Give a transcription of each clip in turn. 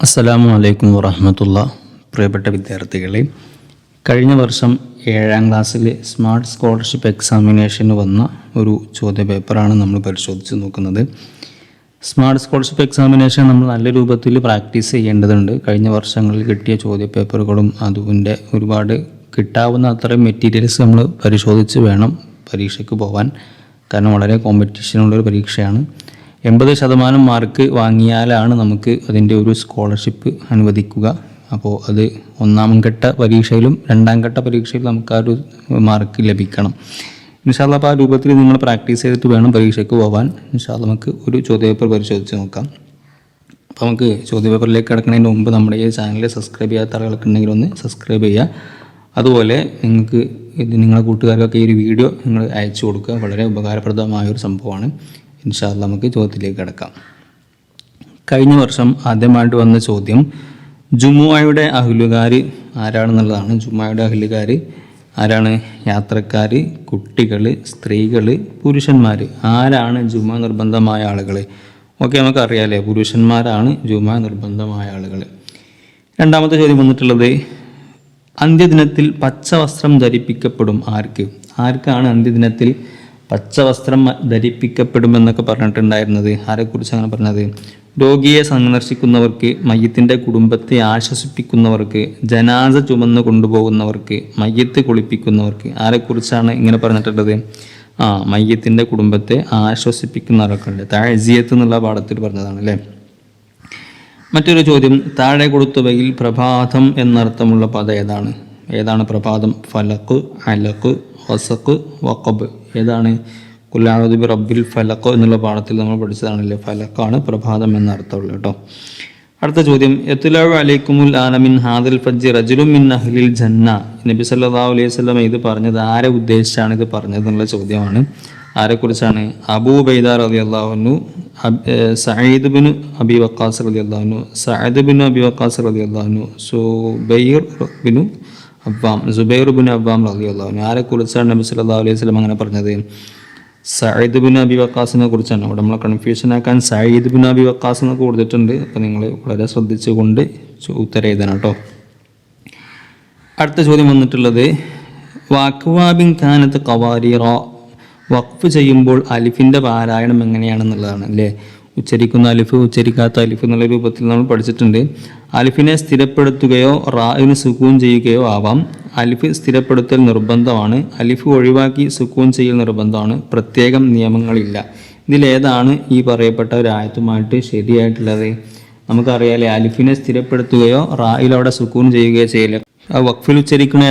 അസ്സലാമു അലൈക്കും വറഹ്മത്തുള്ളാഹി. പ്രിയപ്പെട്ട വിദ്യാർത്ഥികളെ, കഴിഞ്ഞ വർഷം 7ാം ക്ലാസ്സിൽ സ്മാർട്ട് സ്കോളർഷിപ്പ് എക്സാമിനേഷന് വന്ന ഒരു ചോദ്യപേപ്പറാണ് നമ്മൾ പരിശോധിച്ച് നോക്കുന്നത്. സ്മാർട്ട് സ്കോളർഷിപ്പ് എക്സാമിനേഷൻ നമ്മൾ നല്ല രൂപത്തിൽ പ്രാക്ടീസ് ചെയ്യേണ്ടതുണ്ട്. കഴിഞ്ഞ വർഷങ്ങളിൽ കിട്ടിയ ചോദ്യപേപ്പറുകളും അതിൻ്റെ ഒരുപാട് കിട്ടാവുന്ന അത്രയും മെറ്റീരിയൽസ് നമ്മൾ പരിശോധിച്ച് വേണം പരീക്ഷയ്ക്ക് പോകാൻ. കാരണം വളരെ കോമ്പറ്റീഷനുള്ളൊരു പരീക്ഷയാണ്. 80% മാർക്ക് വാങ്ങിയാലാണ് നമുക്ക് അതിൻ്റെ ഒരു സ്കോളർഷിപ്പ് അനുവദിക്കുക. അപ്പോൾ അത് 1ാം ഘട്ട പരീക്ഷയിലും 2ാം ഘട്ട പരീക്ഷയിലും നമുക്ക് ആ ഒരു മാർക്ക് ലഭിക്കണം. ഇൻഷാ അല്ലാഹ് അപ്പോൾ ആ രൂപത്തിൽ നിങ്ങൾ പ്രാക്ടീസ് ചെയ്തിട്ട് വേണം പരീക്ഷയ്ക്ക് പോകാൻ. ഇൻഷാ അല്ലാഹ് നമുക്ക് ഒരു ചോദ്യപേപ്പർ പരിശോധിച്ച് നോക്കാം. അപ്പോൾ നമുക്ക് ചോദ്യപേപ്പറിലേക്ക് കിടക്കുന്നതിന് മുമ്പ് നമ്മുടെ ഈ ചാനൽ സബ്സ്ക്രൈബ് ചെയ്യാത്ത ആളുകൾക്ക് ഉണ്ടെങ്കിൽ ഒന്ന് സബ്സ്ക്രൈബ് ചെയ്യുക. അതുപോലെ നിങ്ങൾക്ക് നിങ്ങളുടെ കൂട്ടുകാർക്കൊക്കെ ഈ ഒരു വീഡിയോ നിങ്ങൾ അയച്ചു കൊടുക്കുക. വളരെ ഉപകാരപ്രദമായൊരു സംഭവമാണ്. ഇൻഷാ അല്ലാഹ് നമുക്ക് ചോദ്യത്തിലേക്ക് കിടക്കാം. കഴിഞ്ഞ വർഷം ആദ്യമായിട്ട് വന്ന ചോദ്യം ജുമുഅയുടെ അഹ്ലുകാർ ആരാണെന്നുള്ളതാണ്. ജുമുഅയുടെ അഹ്ലുകാർ ആരാണ്? യാത്രക്കാർ, കുട്ടികൾ, സ്ത്രീകൾ, പുരുഷന്മാർ. ആരാണ് ജുമുഅ നിർബന്ധമായ ആളുകൾ? ഓക്കെ, നമുക്കറിയാമല്ലേ, പുരുഷന്മാരാണ് ജുമുഅ നിർബന്ധമായ ആളുകൾ. രണ്ടാമത്തെ ചോദ്യം വന്നിട്ടുള്ളത് അന്ത്യദിനത്തിൽ പച്ച വസ്ത്രം ധരിപ്പിക്കപ്പെടും. ആർക്കാണ് അന്ത്യദിനത്തിൽ പച്ച വസ്ത്രം ധരിപ്പിക്കപ്പെടുമെന്നൊക്കെ പറഞ്ഞിട്ടുണ്ടായിരുന്നത്? ആരെക്കുറിച്ച് അങ്ങനെ പറഞ്ഞത്? രോഗിയെ സന്ദർശിക്കുന്നവർക്ക്, മയ്യത്തിൻ്റെ കുടുംബത്തെ ആശ്വസിപ്പിക്കുന്നവർക്ക്, ജനാസ ചുമന്ന് കൊണ്ടുപോകുന്നവർക്ക്, മയ്യത്ത് കുളിപ്പിക്കുന്നവർക്ക്. ആരെക്കുറിച്ചാണ് ഇങ്ങനെ പറഞ്ഞിട്ടുള്ളത്? മയ്യത്തിൻ്റെ കുടുംബത്തെ ആശ്വസിപ്പിക്കുന്നവരൊക്കെ ഉണ്ട്. തഅസിയത്ത് എന്നുള്ള പാഠത്തിൽ പറഞ്ഞതാണ് അല്ലേ. മറ്റൊരു ചോദ്യം, താഴെ കൊടുത്തവയിൽ പ്രഭാതം എന്നർത്ഥമുള്ള പദം ഏതാണ് പ്രഭാതം? ഫലക്ക്, അലക്ക്, വസക്ക്, വഖബ്. ഏതാണ്? ഖുൽ അഊദു ബി റബ്ബിൽ ഫലഖ് എന്നുള്ള പാഠത്തിൽ നമ്മൾ പഠിച്ചതാണല്ലേ. ഫലക്കാണ് പ്രഭാതം എന്ന അർത്ഥമുള്ളത് കേട്ടോ. അടുത്ത ചോദ്യം, യത്ലഉ അലൈക്കുമുൽ ആന മിൻ ഹാദിൽ ഫജ്ജ് റജുലുൻ മിൻ അഹ്ലിൽ ജന്ന. നബി സല്ലല്ലാഹു അലൈഹി വസല്ലം ഇത് പറഞ്ഞത് ആരെ ഉദ്ദേശിച്ചാണ് ഇത് പറഞ്ഞത് എന്നുള്ള ചോദ്യമാണ്. ആരെക്കുറിച്ചാണ്? അബൂ ഉബൈദ റളിയല്ലാഹു അൻഹു, സഈദ് ബിൻ അബി വഖാസ് റളിയല്ലാഹു അൻഹു, സഅദ് ബിൻ അബി വഖാസ് റളിയല്ലാഹു അൻഹു, സുബൈർ ബിൻ അവ്വാം റളിയല്ലാഹു അൻഹു. ആരെക്കുറിച്ചാണ് നബി സല്ലല്ലാഹു അലൈഹി വസല്ലം അങ്ങനെ പറഞ്ഞത്? സഈദ് ബിൻ അബി വഖാസിനെ കുറിച്ചാണ്. അവിടെ നമ്മളെ കൺഫ്യൂഷൻ ആക്കാൻ സഈദ് ബിൻ അബി വഖാസ് എന്നൊക്കെ കൊടുത്തിട്ടുണ്ട്. അപ്പോൾ നിങ്ങൾ വളരെ ശ്രദ്ധിച്ചുകൊണ്ട് ഉത്തരം എഴുതണം കേട്ടോ. അടുത്ത ചോദ്യം വന്നിട്ടുള്ളത് വഖ്വാബിൻ കാനത്ത് ഖവാരീറ. വഖഫ് ചെയ്യുമ്പോൾ അലിഫിൻ്റെ പാരായണം എങ്ങനെയാണെന്നുള്ളതാണ് അല്ലേ. ഉച്ചരിക്കുന്ന അലിഫ്, ഉച്ചരിക്കാത്ത അലിഫ് എന്നുള്ള രൂപത്തിൽ നമ്മൾ പഠിച്ചിട്ടുണ്ട്. അലിഫിനെ സ്ഥിരപ്പെടുത്തുകയോ റായിന് സുക്കൂൻ ചെയ്യുകയോ ആവാം. അലിഫ് സ്ഥിരപ്പെടുത്തൽ നിർബന്ധമാണ്. അലിഫ് ഒഴിവാക്കി സുക്കൂൻ ചെയ്യൽ നിർബന്ധമാണ്. പ്രത്യേകം നിയമങ്ങളില്ല. ഇതിലേതാണ് ഈ പറയപ്പെട്ട ഒരു ആയത്തുമായിട്ട് ശരിയായിട്ടുള്ളത്? നമുക്കറിയാലേ, അലിഫിനെ സ്ഥിരപ്പെടുത്തുകയോ റായിൽ അവിടെ സുക്കൂൻ ചെയ്യുകയോ ചെയ്യില്ല. വഖഫിൽ ഉച്ചരിക്കുന്ന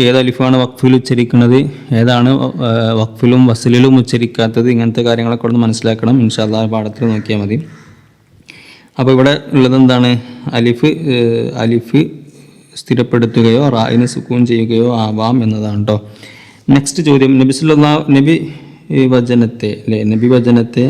ഏത് അലിഫാണ് വഖഫിൽ ഉച്ചരിക്കുന്നത്? ഏതാണ് വഖഫിലും വസ്ലിലും ഉച്ചരിക്കാത്തത്? ഇങ്ങനത്തെ കാര്യങ്ങളൊക്കെ ഒന്ന് മനസ്സിലാക്കണം. ഇൻഷാ അല്ലാഹ് പാഠത്തിൽ നോക്കിയാൽ മതി. അപ്പോൾ ഇവിടെ ഉള്ളത് എന്താണ്? അലിഫ് സ്ഥിരപ്പെടുത്തുകയോ റായിന് സുക്കൂൻ ചെയ്യുകയോ ആവാം എന്നതാണ് കേട്ടോ. നെക്സ്റ്റ് ചോദ്യം, നബി വചനത്തെ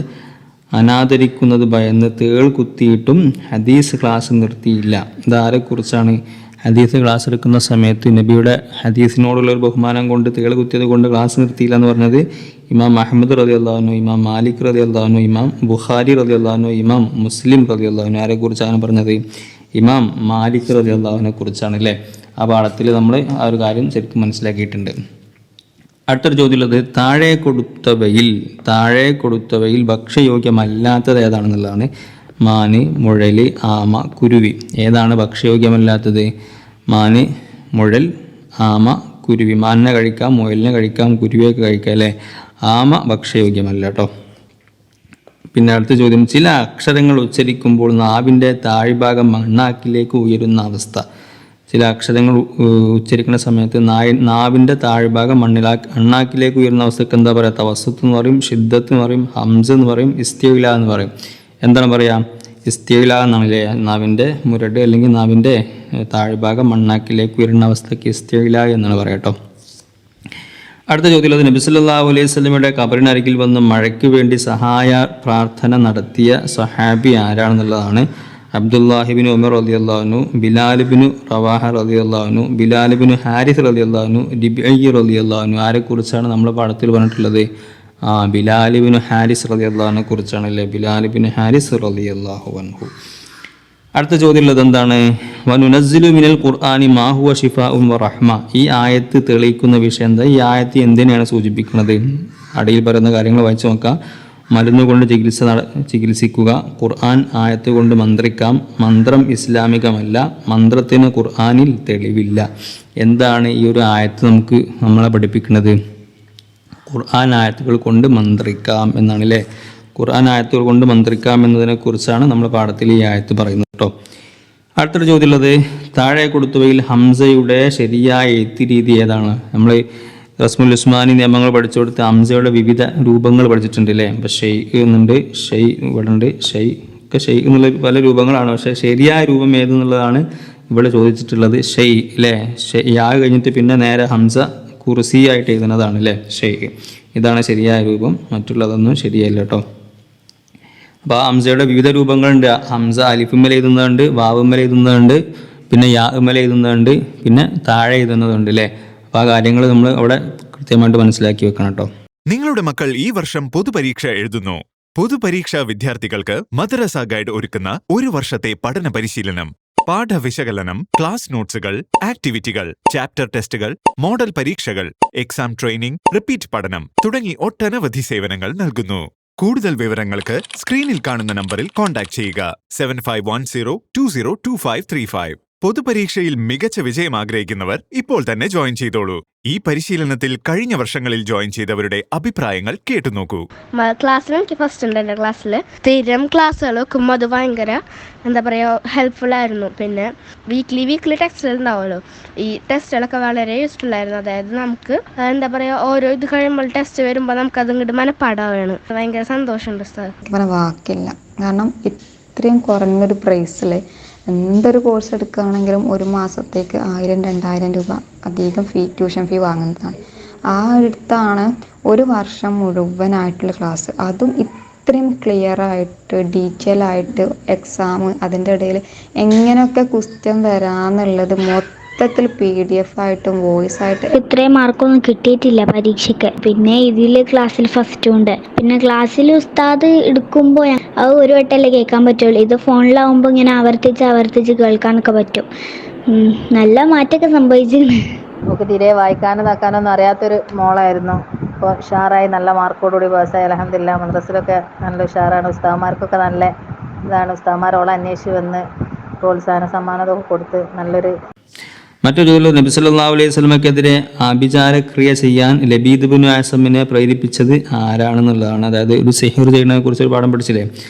അനാദരിക്കുന്നത് ഭയന്ന് തേൾ കുത്തിയിട്ടും ഹദീസ് ക്ലാസ് നിർത്തിയില്ല. ഇതാരെക്കുറിച്ചാണ്? ഹദീസ് ക്ലാസ് എടുക്കുന്ന സമയത്ത് നബിയുടെ ഹദീസിനോടുള്ള ഒരു ബഹുമാനം കൊണ്ട് തേൾ കുത്തിയത് കൊണ്ട് ക്ലാസ് നിർത്തിയില്ല എന്ന് പറഞ്ഞത് ഇമാം അഹ്മദ് റളിയല്ലാഹു അൻഹു, ഇമാം മാലിക് റളിയല്ലാഹു അൻഹു, ഇമാം ബുഖാരി റളിയല്ലാഹു അൻഹു, ഇമാം മുസ്ലിം റളിയല്ലാഹു അൻഹു. ആരെക്കുറിച്ചാണ് പറഞ്ഞത്? ഇമാം മാലിക് റളിയല്ലാഹു അൻഹുവിനെ കുറിച്ചാണ് അല്ലേ. ആ പാഠത്തിൽ നമ്മൾ ആ ഒരു കാര്യം ശരിക്കും മനസ്സിലാക്കിയിട്ടുണ്ട്. അടുത്തൊരു ചോദ്യമുള്ളത് താഴെ കൊടുത്തവയിൽ ഭക്ഷ്യയോഗ്യമല്ലാത്തത് ഏതാണെന്നുള്ളതാണ്. മാന്, മുഴൽ, ആമ, കുരുവി. ഏതാണ് ഭക്ഷ്യയോഗ്യമല്ലാത്തത്? മാന്, മുഴൽ, ആമ, കുരുവി. മാനിനെ കഴിക്കാം, മുയലിനെ കഴിക്കാം, കുരുവിയൊക്കെ കഴിക്കാം അല്ലേ. ആമ ഭക്ഷ്യയോഗ്യമല്ല കേട്ടോ. പിന്നെ അടുത്ത ചോദ്യം, ചില അക്ഷരങ്ങൾ ഉച്ചരിക്കുമ്പോൾ നാവിൻ്റെ താഴ്ഭാഗം അണ്ണാക്കിലേക്ക് ഉയരുന്ന അവസ്ഥ. ചില അക്ഷരങ്ങൾ ഉച്ചരിക്കുന്ന സമയത്ത് നാവിൻ്റെ താഴ്ഭാഗം അണ്ണാക്കിലേക്ക് ഉയരുന്ന അവസ്ഥക്ക് എന്താ പറയുക? തവസ്സുത്ത് എന്ന് പറയും, ഷിദ്ദത്ത് എന്ന് പറയും, ഹംസ് എന്ന് പറയും, ഇസ്തിഇല എന്ന് പറയും. എന്താണ് പറയുക? ഇസ്തിഇല എന്നാണല്ലേ. നാവിൻ്റെ മുരട് അല്ലെങ്കിൽ നാവിൻ്റെ താഴ്ഭാഗം മണ്ണാക്കിലേക്ക് ഉയരുന്ന അവസ്ഥയ്ക്ക് ഇസ്തിഇല എന്നാണ് പറയുക കേട്ടോ. അടുത്ത ചോദ്യം, നബി സല്ലല്ലാഹു അലൈഹി വസല്ലമയുടെ ഖബറിനരികിൽ വന്ന് മഴയ്ക്ക് വേണ്ടി സഹായ പ്രാർത്ഥന നടത്തിയ സഹാബി ആരാണെന്നുള്ളതാണ്. അബ്ദുല്ലാഹി ബിൻ ഉമർ റളിയല്ലാഹു അൻഹു, ബിലാൽ ബിൻ റവാഹ റളിയല്ലാഹു അൻഹു, ബിലാൽ ബിൻ ഹാരിസ് റളിയല്ലാഹു അൻഹു, റിബഈ റളിയല്ലാഹു അൻഹു. ആരെക്കുറിച്ചാണ് നമ്മൾ പാഠത്തിൽ പറഞ്ഞിട്ടുള്ളത്? ബിലാൽ ഇബ്നു ഹാരിസ് റളിയല്ലാഹു അൻഹു കുറിച്ചാണല്ലേ, ബിലാൽ ഇബ്നു ഹാരിസ് റളിയല്ലാഹു അൻഹു. അടുത്ത ചോദ്യമുള്ളത് എന്താണ്? വനുനസ്സിലു മിനൽ ഖുർആനി മാ ഹുവ ഷിഫാഉൻ വ റഹ്മ. ഈ ആയത്ത് തെളിയിക്കുന്ന വിഷയം എന്താ? ഈ ആയത്ത് എന്തിനെയാണ് സൂചിപ്പിക്കുന്നത്? അടിയിൽ പറയുന്ന കാര്യങ്ങൾ വായിച്ചു നോക്കാം. മരുന്നുകൊണ്ട് ചികിത്സിക്കുക, ഖുർആൻ ആയത്ത് കൊണ്ട് മന്ത്രിക്കാം, മന്ത്രം ഇസ്ലാമികമല്ല, മന്ത്രത്തിന് ഖുർആനിൽ തെളിവില്ല. എന്താണ് ഈ ഒരു ആയത്ത് നമ്മളെ പഠിപ്പിക്കുന്നത്? ഖുർആൻ ആയത്തുകൾ കൊണ്ട് മന്ത്രിക്കാം എന്നാണ് അല്ലേ? ഖുർആൻ ആയത്തുകൾ കൊണ്ട് മന്ത്രിക്കാം എന്നതിനെ കുറിച്ചാണ് നമ്മൾ പാഠത്തിൽ ഈ ആയത്ത് പറയുന്നത് കേട്ടോ. അടുത്തൊരു ചോദ്യമുള്ളത്, താഴെ കൊടുത്തവയിൽ ഹംസയുടെ ശരിയായ എഴുത്ത് രീതി ഏതാണ്? നമ്മൾ റസ്മുൽ ഉസ്മാനി നിയമങ്ങൾ പഠിച്ചു കൊടുത്ത് ഹംസയുടെ വിവിധ രൂപങ്ങൾ പഠിച്ചിട്ടുണ്ട് അല്ലേ? ഇപ്പം ഷെയ് എന്നുണ്ട്, ഷെയ് ഇവിടെ ഉണ്ട്, ഷെയ് ഒക്കെ ഷെയ് എന്നുള്ള പല രൂപങ്ങളാണ്. പക്ഷേ ശരിയായ രൂപം ഏതെന്നുള്ളതാണ് ഇവിടെ ചോദിച്ചിട്ടുള്ളത്. ഷെയ് അല്ലേ? യാ കഴിഞ്ഞിട്ട് പിന്നെ നേരെ ഹംസ കുർസി ആയിട്ട് എഴുതുന്നതാണ് അല്ലേ? ഷെയ്. ഇതാണ് ശരിയായ രൂപം, മറ്റുള്ളതൊന്നും ശരിയല്ല കേട്ടോ. അപ്പോൾ ഹംസയുടെ വിവിധ രൂപങ്ങളുണ്ട്. ഹംസ അലിഫുമ്മൽ എഴുതുന്നതുണ്ട്, വാവുമ്മൽ എഴുതുന്നതുണ്ട്, പിന്നെ യാഉമ്മൽ എഴുതുന്നതുണ്ട്, പിന്നെ താഴെ എഴുതുന്നതുണ്ട് അല്ലേ? അപ്പോൾ ആ കാര്യങ്ങൾ നമ്മൾ അവിടെ കൃത്യമായിട്ട് മനസ്സിലാക്കി വെക്കണം കേട്ടോ. നിങ്ങളുടെ മക്കൾ ഈ വർഷം പൊതുപരീക്ഷ എഴുതുന്നു. പൊതുപരീക്ഷാ വിദ്യാർത്ഥികൾക്ക് മദ്രസ ഗൈഡ് ഒരുക്കുന്ന ഒരു വർഷത്തെ പഠന പരിശീലനം, പാഠവിശകലനം, ക്ലാസ് നോട്ട്സുകൾ, ആക്ടിവിറ്റികൾ, ചാപ്റ്റർ ടെസ്റ്റുകൾ, മോഡൽ പരീക്ഷകൾ, എക്സാം ട്രെയിനിംഗ്, റിപ്പീറ്റ് പഠനം തുടങ്ങി ഒട്ടനവധി സേവനങ്ങൾ നൽകുന്നു. കൂടുതൽ വിവരങ്ങൾക്ക് സ്ക്രീനിൽ കാണുന്ന നമ്പറിൽ കോൺടാക്ട് ചെയ്യുക. 7510202535. പൊതുപരീക്ഷയിൽ മികച്ച വിജയം ആഗ്രഹിക്കുന്നവർ ഇപ്പോൾ തന്നെ ജോയിൻ ചെയ്തോളൂ. ഈ പരിശീലനത്തിൽ കഴിഞ്ഞ വർഷങ്ങളിൽ ജോയിൻ ചെയ്തവരുടെ അഭിപ്രായങ്ങൾ കേട്ടുനോക്കൂ. ക്ലാസ്സിൽ എനിക്ക് ഫസ്റ്റ് ഉണ്ട്. എൻ്റെ ക്ലാസ്സിൽ സ്ഥിരം ക്ലാസ്സുകൾ വെക്കുമ്പോൾ അത് ഭയങ്കര ഹെൽപ്ഫുൾ ആയിരുന്നു. പിന്നെ വീക്ക്ലി ടെസ്റ്റുകൾ ഉണ്ടാവുമല്ലോ, ഈ ടെസ്റ്റുകളൊക്കെ വളരെ യൂസ്ഫുൾ ആയിരുന്നു. അതായത് നമുക്ക് ഓരോ ഇത് കഴിയുമ്പോൾ ടെസ്റ്റ് വരുമ്പോൾ നമുക്കത് ഇങ്ങോട്ട് മനപ്പാടാവുകയാണ്. ഭയങ്കര സന്തോഷമുണ്ട് സാർ. വാക്കില്ല, കാരണം ഇത്രയും കുറഞ്ഞൊരു പ്രൈസിൽ എന്തൊരു കോഴ്സ് എടുക്കുകയാണെങ്കിലും ഒരു മാസത്തേക്ക് 1000-2000 രൂപ അധികം ട്യൂഷൻ ഫീ വാങ്ങുന്നതാണ്. ആ അടുത്താണ് ഒരു വർഷം മുഴുവനായിട്ടുള്ള ക്ലാസ്, അതും ഇത്രയും ക്ലിയർ ആയിട്ട് ഡീറ്റെയിൽ ആയിട്ട് എക്സാം, അതിൻ്റെ ഇടയിൽ എങ്ങനെയൊക്കെ ക്വസ്റ്റ്യൻ വരാമെന്നുള്ളത് മൊത്തത്തിൽ PDF ആയിട്ടും വോയിസ് ആയിട്ട്. ഇത്രയും മാർക്കൊന്നും കിട്ടിയിട്ടില്ല പരീക്ഷയ്ക്ക്. പിന്നെ ഇതിൽ ക്ലാസ്സിൽ ഫസ്റ്റും ഉണ്ട്. പിന്നെ ക്ലാസ്സിൽ ഉസ്താദ് എടുക്കുമ്പോൾ അത് ഒരു വട്ടമല്ലേ കേൾക്കാൻ പറ്റുള്ളൂ. ഇത് ഫോണിലാവുമ്പോൾ ഇങ്ങനെ ആവർത്തിച്ച് കേൾക്കാനൊക്കെ പറ്റും. നല്ല മാറ്റമൊക്കെ സംഭവിച്ചിട്ടുണ്ട്. നമുക്ക് തീരെ വായിക്കാനും ഇതാക്കാനൊന്നും അറിയാത്തൊരു മോളായിരുന്നു. ഇപ്പോൾ ഉഷാറായി നല്ല മാർക്കോടുകൂടി പാസ്സായി. അൽഹംദുലില്ലാ. മദ്രസയിലൊക്കെ നല്ല ഉഷാറാണ്. ഉസ്താദന്മാർക്കൊക്കെ നല്ല ഇതാണ്. ഉസ്താദന്മാരോളെ അന്വേഷിച്ച് വന്ന് പ്രോത്സാഹന സമ്മാനമൊക്കെ കൊടുത്ത് നല്ലൊരു. മറ്റൊരു ചോദ്യം, നബി സല്ലല്ലാഹു അലൈഹി വസല്ലമയ്ക്കെതിരെ ആഭിചാരക്രിയ ചെയ്യാൻ ലബീദ് ഇബ്നു അസ്സമിനെ പ്രേരിപ്പിച്ചത് ആരാണെന്നുള്ളതാണ്. അതായത് ഒരു സിഹ്ർ ചെയ്യുന്നതിനെ കുറിച്ച് ഒരു പാഠം പഠിച്ചില്ലേ?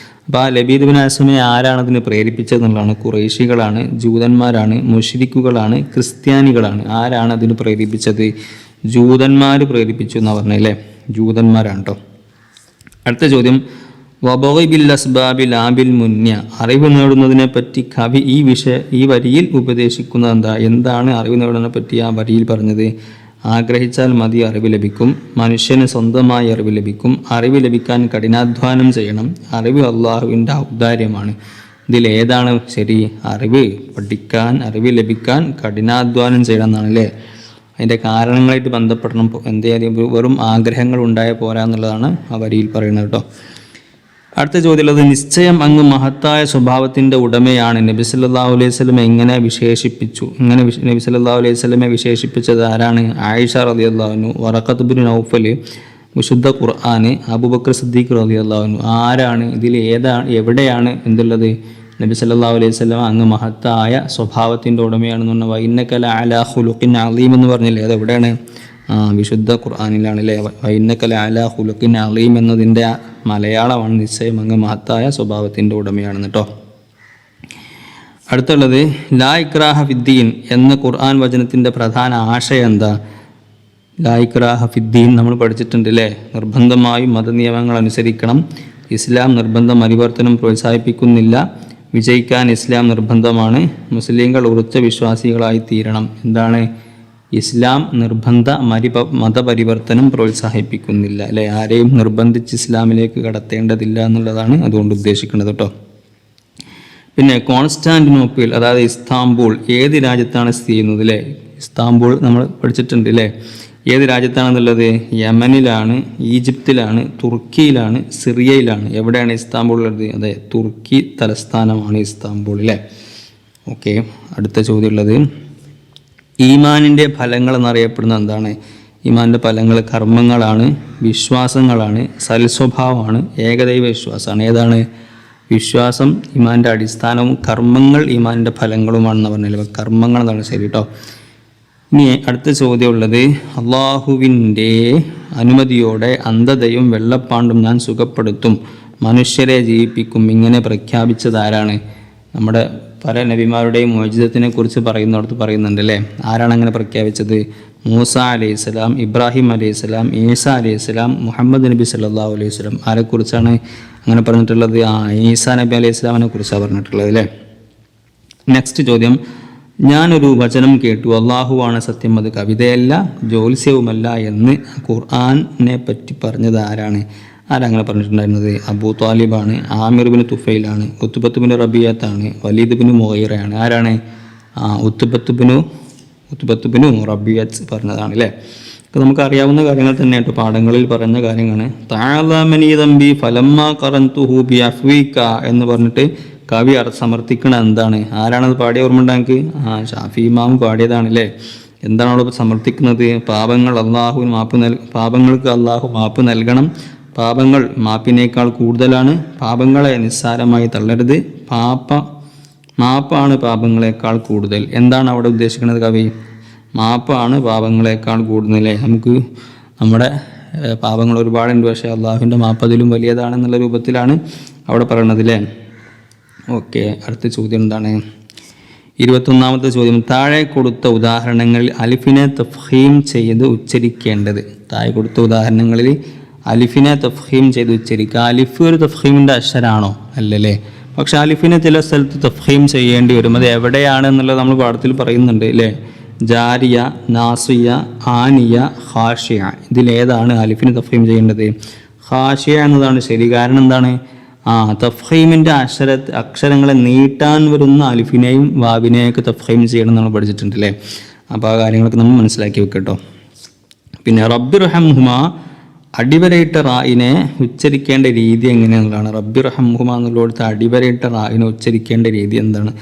അപ്പോൾ ആ ലബീദ് ഇബ്നു അസ്സമിനെ ആരാണ് അതിന് പ്രേരിപ്പിച്ചത് എന്നുള്ളതാണ്. ഖുറൈശികളാണ്, ജൂതന്മാരാണ്, മുശ്രിക്കുകളാണ്, ക്രിസ്ത്യാനികളാണ്. ആരാണ് അതിന് പ്രേരിപ്പിച്ചത്? ജൂതന്മാർ പ്രേരിപ്പിച്ചു എന്നാണ് പറഞ്ഞല്ലേ? ജൂതന്മാരാണ് കേട്ടോ. അടുത്ത ചോദ്യം, വബഗി ബിൽ അസ്ബാബി ലാ ബിൽ മുന്യ. അറിവ് നേടുന്നതിനെ പറ്റി കവി ഈ വരിയിൽ ഉപദേശിക്കുന്നത് എന്താണ് അറിവ് നേടുന്നതിനെ പറ്റി ആ വരിയിൽ പറഞ്ഞത്? ആഗ്രഹിച്ചാൽ മതി അറിവ് ലഭിക്കും, മനുഷ്യന് സ്വന്തമായി അറിവ് ലഭിക്കും, അറിവ് ലഭിക്കാൻ കഠിനാധ്വാനം ചെയ്യണം, അറിവ് അള്ളാഹുവിൻ്റെ ഔദാര്യമാണ്. ഇതിലേതാണ് ശരി? അറിവ് പഠിക്കാൻ, അറിവ് ലഭിക്കാൻ കഠിനാധ്വാനം ചെയ്യണം എന്നാണ് അല്ലേ? അതിൻ്റെ കാരണങ്ങളായിട്ട് ബന്ധപ്പെടണം. എന്തായാലും വെറും ആഗ്രഹങ്ങൾ ഉണ്ടായ പോരാ എന്നുള്ളതാണ് ആ വരിയിൽ പറയുന്നത് കേട്ടോ. അടുത്ത ചോദ്യമുള്ളത്, നിശ്ചയം അങ്ങ് മഹത്തായ സ്വഭാവത്തിൻ്റെ ഉടമയാണ്. നബി സല്ലല്ലാഹു അലൈഹി വസല്ലം എങ്ങനെ വിശേഷിപ്പിച്ചു? നബി സല്ലല്ലാഹു അലൈഹി വസല്ലമെ വിശേഷിപ്പിച്ചത് ആരാണ്? ആയിഷ റളിയല്ലാഹു അൻഹു, വറഖത്ത് ഇബ്നു നൗഫൽ, വിശുദ്ധ ഖുർആൻ, അബൂബക്കർ സിദ്ദീഖ് റളിയല്ലാഹു അൻഹു. ആരാണ് ഇതിൽ? എവിടെയാണ് എന്തുള്ളത്? നബി സല്ലല്ലാഹു അലൈഹി വസല്ലം അങ്ങ് മഹത്തായ സ്വഭാവത്തിൻ്റെ ഉടമയാണെന്ന് പറഞ്ഞാൽ വഇന്നക ലഅലാ ഖുലുഖിൻ അളീം എന്ന് പറഞ്ഞില്ലേ? അതെവിടെയാണ്? വിശുദ്ധ ഖുർആനിലാണല്ലേ? വഇന്നക ലഅലാ ഖുലുഖിൻ അളീം എന്നതിൻ്റെ മലയാളമാണ് നിശ്ചയം അങ്ങ് മഹത്തായ സ്വഭാവത്തിൻ്റെ ഉടമയാണെന്ന് കേട്ടോ. അടുത്തുള്ളത്, ലാ ഇക്രാഹ ഫിദ്ദീൻ എന്ന ഖുർആൻ വചനത്തിൻ്റെ പ്രധാന ആശയം എന്താ? ലാ ഇക്രാഹ ഫിദ്ദീൻ നമ്മൾ പഠിച്ചിട്ടുണ്ട് അല്ലേ? നിർബന്ധമായും മതനിയമങ്ങൾ അനുസരിക്കണം, ഇസ്ലാം നിർബന്ധ പരിവർത്തനം പ്രോത്സാഹിപ്പിക്കുന്നില്ല, വിജയിക്കാൻ ഇസ്ലാം നിർബന്ധമാണ്, മുസ്ലിങ്ങൾ ഉറച്ച വിശ്വാസികളായി തീരണം. എന്താണ്? ഇസ്ലാം നിർബന്ധ മതപരിവർത്തനം പ്രോത്സാഹിപ്പിക്കുന്നില്ല അല്ലെ? ആരെയും നിർബന്ധിച്ച് ഇസ്ലാമിലേക്ക് കടത്തേണ്ടതില്ല എന്നുള്ളതാണ് അതുകൊണ്ട് ഉദ്ദേശിക്കുന്നത് കേട്ടോ. പിന്നെ കോൺസ്റ്റാന്റിനോപ്പിൾ അതായത് ഇസ്താംബൂൾ ഏത് രാജ്യത്താണ് സ്ഥിതി ചെയ്യുന്നത് അല്ലേ? ഇസ്താംബൂൾ നമ്മൾ പഠിച്ചിട്ടുണ്ട് അല്ലേ? ഏത് രാജ്യത്താണെന്നുള്ളത്? യമനിലാണ്, ഈജിപ്തിലാണ്, തുർക്കിയിലാണ്, സിറിയയിലാണ്. എവിടെയാണ് ഇസ്താംബൂൾ ഉള്ളത്? അതെ, തുർക്കി തലസ്ഥാനമാണ് ഇസ്താംബൂൾ അല്ലേ. ഓക്കെ, അടുത്ത ചോദ്യം ഉള്ളത് ഈമാനിൻ്റെ ഫലങ്ങൾ എന്നറിയപ്പെടുന്നത് എന്താണ്? ഈമാനിൻ്റെ ഫലങ്ങൾ കർമ്മങ്ങളാണ്, വിശ്വാസങ്ങളാണ്, സൽസ്വഭാവമാണ്, ഏകദൈവ വിശ്വാസമാണ്. ഏതാണ്? വിശ്വാസം ഈമാനിൻ്റെ അടിസ്ഥാനവും കർമ്മങ്ങൾ ഈമാനിൻ്റെ ഫലങ്ങളുമാണെന്ന് പറഞ്ഞാൽ കർമ്മങ്ങൾ എന്നാണ്. ശരി കേട്ടോ. ഇനി അടുത്ത ചോദ്യം ഉള്ളത് അള്ളാഹുവിൻ്റെ അനുമതിയോടെ അന്ധതയും വെള്ളപ്പാണ്ടും ഞാൻ സുഖപ്പെടുത്തും, മനുഷ്യരെ ജീവിപ്പിക്കും, ഇങ്ങനെ പ്രഖ്യാപിച്ചത് ആരാണ്? നമ്മുടെ പല നബിമാരുടെയും മോചിതത്തിനെ കുറിച്ച് പറയുന്നിടത്ത് പറയുന്നുണ്ട് അല്ലേ. ആരാണ് അങ്ങനെ പ്രഖ്യാപിച്ചത്? മൂസ അലൈഹിസ്സലാം, ഇബ്രാഹിം അലൈഹിസ്സലാം, ഈസ അലൈഹിസ്സലാം, മുഹമ്മദ് നബി സല്ലല്ലാഹു അലൈഹി വസല്ലം. ആരെക്കുറിച്ചാണ് അങ്ങനെ പറഞ്ഞിട്ടുള്ളത്? ഈസാ നബി അലൈഹി സ്വലാമിനെ കുറിച്ചാണ് പറഞ്ഞിട്ടുള്ളത് അല്ലേ. നെക്സ്റ്റ് ചോദ്യം, ഞാനൊരു വചനം കേട്ടു, അള്ളാഹുവാണ് സത്യം, അത് കവിതയല്ല ജ്യോത്സ്യവുമല്ല എന്ന് ഖുർആനെ പറ്റി പറഞ്ഞത് ആരാണ്? ആരങ്ങനെ പറഞ്ഞിട്ടുണ്ടായിരുന്നത്? അബൂ താലിബാണ്, ആമിർ ബിൻ തുഫൈലാണ്, ഉത്ബത്ത് ബിൻ റബിയത്താണ്, വലീദ് ബിൻ മുഗീറയാണ്. ആരാണ്? ഉത്ബത്ത് ബിൻ റബിയത്ത് പറഞ്ഞതാണ് അല്ലേ. അപ്പോൾ നമുക്കറിയാവുന്ന കാര്യങ്ങൾ തന്നെ കേട്ടോ, പാഠങ്ങളിൽ പറഞ്ഞ കാര്യങ്ങളാണ്. തഅലമനി ദംബി ഫലമ്മ ഖറൻതുഹു ബി അഫ്വീക എന്ന് പറഞ്ഞിട്ട് കവി സമർത്ഥിക്കണ എന്താണ്? ആരാണത് പാടിയ ഓർമ്മ ഉണ്ടാക്കി? ഷാഫി ഇമാം പാടിയതാണ് അല്ലേ. എന്താണ് അവിടെ സമർത്ഥിക്കുന്നത്? പാപങ്ങൾക്ക് അള്ളാഹു മാപ്പ് നൽകണം, പാപങ്ങൾ മാപ്പിനേക്കാൾ കൂടുതലാണ്, പാപങ്ങളെ നിസ്സാരമായി തള്ളരുത്, മാപ്പാണ് പാപങ്ങളെക്കാൾ കൂടുതൽ. എന്താണ് അവിടെ ഉദ്ദേശിക്കുന്നത് കവി? മാപ്പാണ് പാപങ്ങളെക്കാൾ കൂടുതൽ. നമുക്ക് നമ്മുടെ പാപങ്ങൾ ഒരുപാടുണ്ട്, പക്ഷേ അള്ളാഹുവിൻ്റെ മാപ്പ് അതിലും വലിയതാണെന്നുള്ള രൂപത്തിലാണ് അവിടെ പറയണത് അല്ലേ. ഓക്കെ, അടുത്ത ചോദ്യം എന്താണ്? 21ാമത്തെ ചോദ്യം, താഴെ കൊടുത്ത ഉദാഹരണങ്ങളിൽ അലിഫിനെ തഫ്ഹീം ചെയ്ത് ഉച്ചരിക്കേണ്ടത്. താഴെ കൊടുത്ത ഉദാഹരണങ്ങളിൽ അലിഫിനെ തഫ്ഹീം ചെയ്ത് ഉച്ചരിക്കുക. അലിഫ് ഒരു തഫ്ഹീമിൻ്റെ അക്ഷരാണോ? അല്ലല്ലേ. പക്ഷെ അലിഫിനെ ചില സ്ഥലത്ത് തഫ്ഹീം ചെയ്യേണ്ടി വരും. അത് എവിടെയാണ് എന്നുള്ളത് നമ്മൾ പാഠത്തിൽ പറയുന്നുണ്ട് അല്ലേ. ജാരിയ, നാസിയ, ആനിയ, ഖാഷിയ, ഇതിലേതാണ് അലിഫിന് തഫ്ഹീം ചെയ്യേണ്ടത്? ഖാഷിയ എന്നതാണ് ശരി. കാരണം എന്താണ്? തഫ്ഹീമിൻ്റെ അക്ഷരങ്ങളെ നീട്ടാൻ വരുന്ന അലിഫിനെയും വാവിനെയൊക്കെ തഫ്ഹീം ചെയ്യണം നമ്മൾ പഠിച്ചിട്ടുണ്ട് അല്ലേ. അപ്പോൾ ആ കാര്യങ്ങളൊക്കെ നമ്മൾ മനസ്സിലാക്കി വെക്കട്ടോ. പിന്നെ റബ്ബിർഹംഹുമ, അടിവരയിട്ട റായിനെ ഉച്ചരിക്കേണ്ട രീതി എങ്ങനെയാണെന്നുള്ളതാണ്. റബ്ബിർഹംഹുമ എന്നുള്ളടത്ത് അടിവരയിട്ട റായിനെ ഉച്ചരിക്കേണ്ട രീതി എന്താണ്?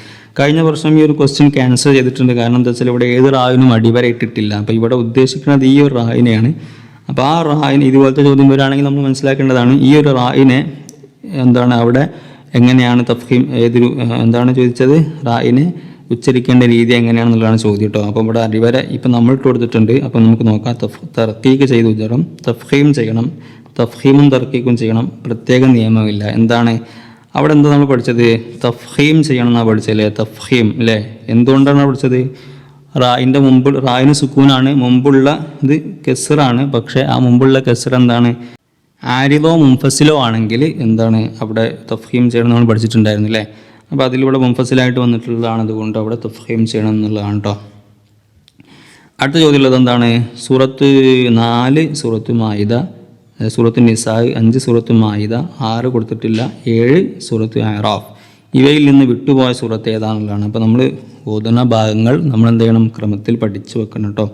കഴിഞ്ഞ വർഷം ഈ ഒരു ക്വസ്റ്റ്യൻ ക്യാൻസൽ ചെയ്തിട്ടുണ്ട്. കാരണം എന്താ വെച്ചാൽ ഇവിടെ ഏത് റായിനും അടിവരയിട്ടിട്ടില്ല. അപ്പോൾ ഇവിടെ ഉദ്ദേശിക്കുന്നത് ഈ ഒരു റായിനെയാണ്. അപ്പോൾ ആ റായിനെ ഇതുപോലത്തെ ചോദ്യം വരികയാണെങ്കിൽ നമ്മൾ മനസ്സിലാക്കേണ്ടതാണ് ഈ ഒരു റായിനെ എന്താണ് അവിടെ എങ്ങനെയാണ് തഫ്ഹീം എന്താണ് ചോദിച്ചത്? റായിനെ ഉച്ചരിക്കേണ്ട രീതി എങ്ങനെയാണെന്നുള്ളതാണ് ചോദ്യം കേട്ടോ. അപ്പോൾ ഇവിടെ അടിവര ഇപ്പം നമ്മൾ ഇട്ട് കൊടുത്തിട്ടുണ്ട്. അപ്പോൾ നമുക്ക് നോക്കാം. തർക്കീക്ക് ചെയ്ത് ഉച്ചരണം, തഫ്ഹീം ചെയ്യണം, തഫ്ഹീമും തർക്കീക്കും ചെയ്യണം, പ്രത്യേക നിയമമില്ല. എന്താണ് അവിടെ എന്താ നമ്മൾ പഠിച്ചത്? തഫ്ഹീം ചെയ്യണം എന്നാണ് പഠിച്ചല്ലേ. തഫ്ഹീം അല്ലേ. എന്തുകൊണ്ടാണ് പഠിച്ചത്? റായിൻ്റെ മുമ്പ് റായിന് സുക്കൂനാണ്, മുമ്പുള്ള ഇത് കെസറാണ്. പക്ഷേ ആ മുമ്പുള്ള കെസർ എന്താണ്? ആരിദോ മുൻഫസിലോ ആണെങ്കിൽ എന്താണ് അവിടെ തഫ്ഹീം ചെയ്യണം നമ്മൾ പഠിച്ചിട്ടുണ്ടായിരുന്നു അല്ലേ. അപ്പോൾ അതിലൂടെ മുൻഫസിലായിട്ട് വന്നിട്ടുള്ളതാണ്, അതുകൊണ്ട് അവിടെ തഫ്ഹീം ചെയ്യണം എന്നുള്ളതാണ് കേട്ടോ. അടുത്ത ചോദ്യം ഉള്ളത് എന്താണ്? സൂറത്ത് 4 സൂറത്ത് മായിദ, സൂറത്ത് നിസാ 5 സൂറത്ത് മായിദ, 6 കൊടുത്തിട്ടില്ല, 7 സൂറത്ത് അറാഫ്. ഇവയിൽ നിന്ന് വിട്ടുപോയ സൂറത്ത് ഏതാണെന്നുള്ളതാണ്. അപ്പോൾ നമ്മൾ ഓതുന്ന ഭാഗങ്ങൾ നമ്മൾ എന്ത് ചെയ്യണം? ക്രമത്തിൽ പഠിച്ചു വെക്കണം കേട്ടോ.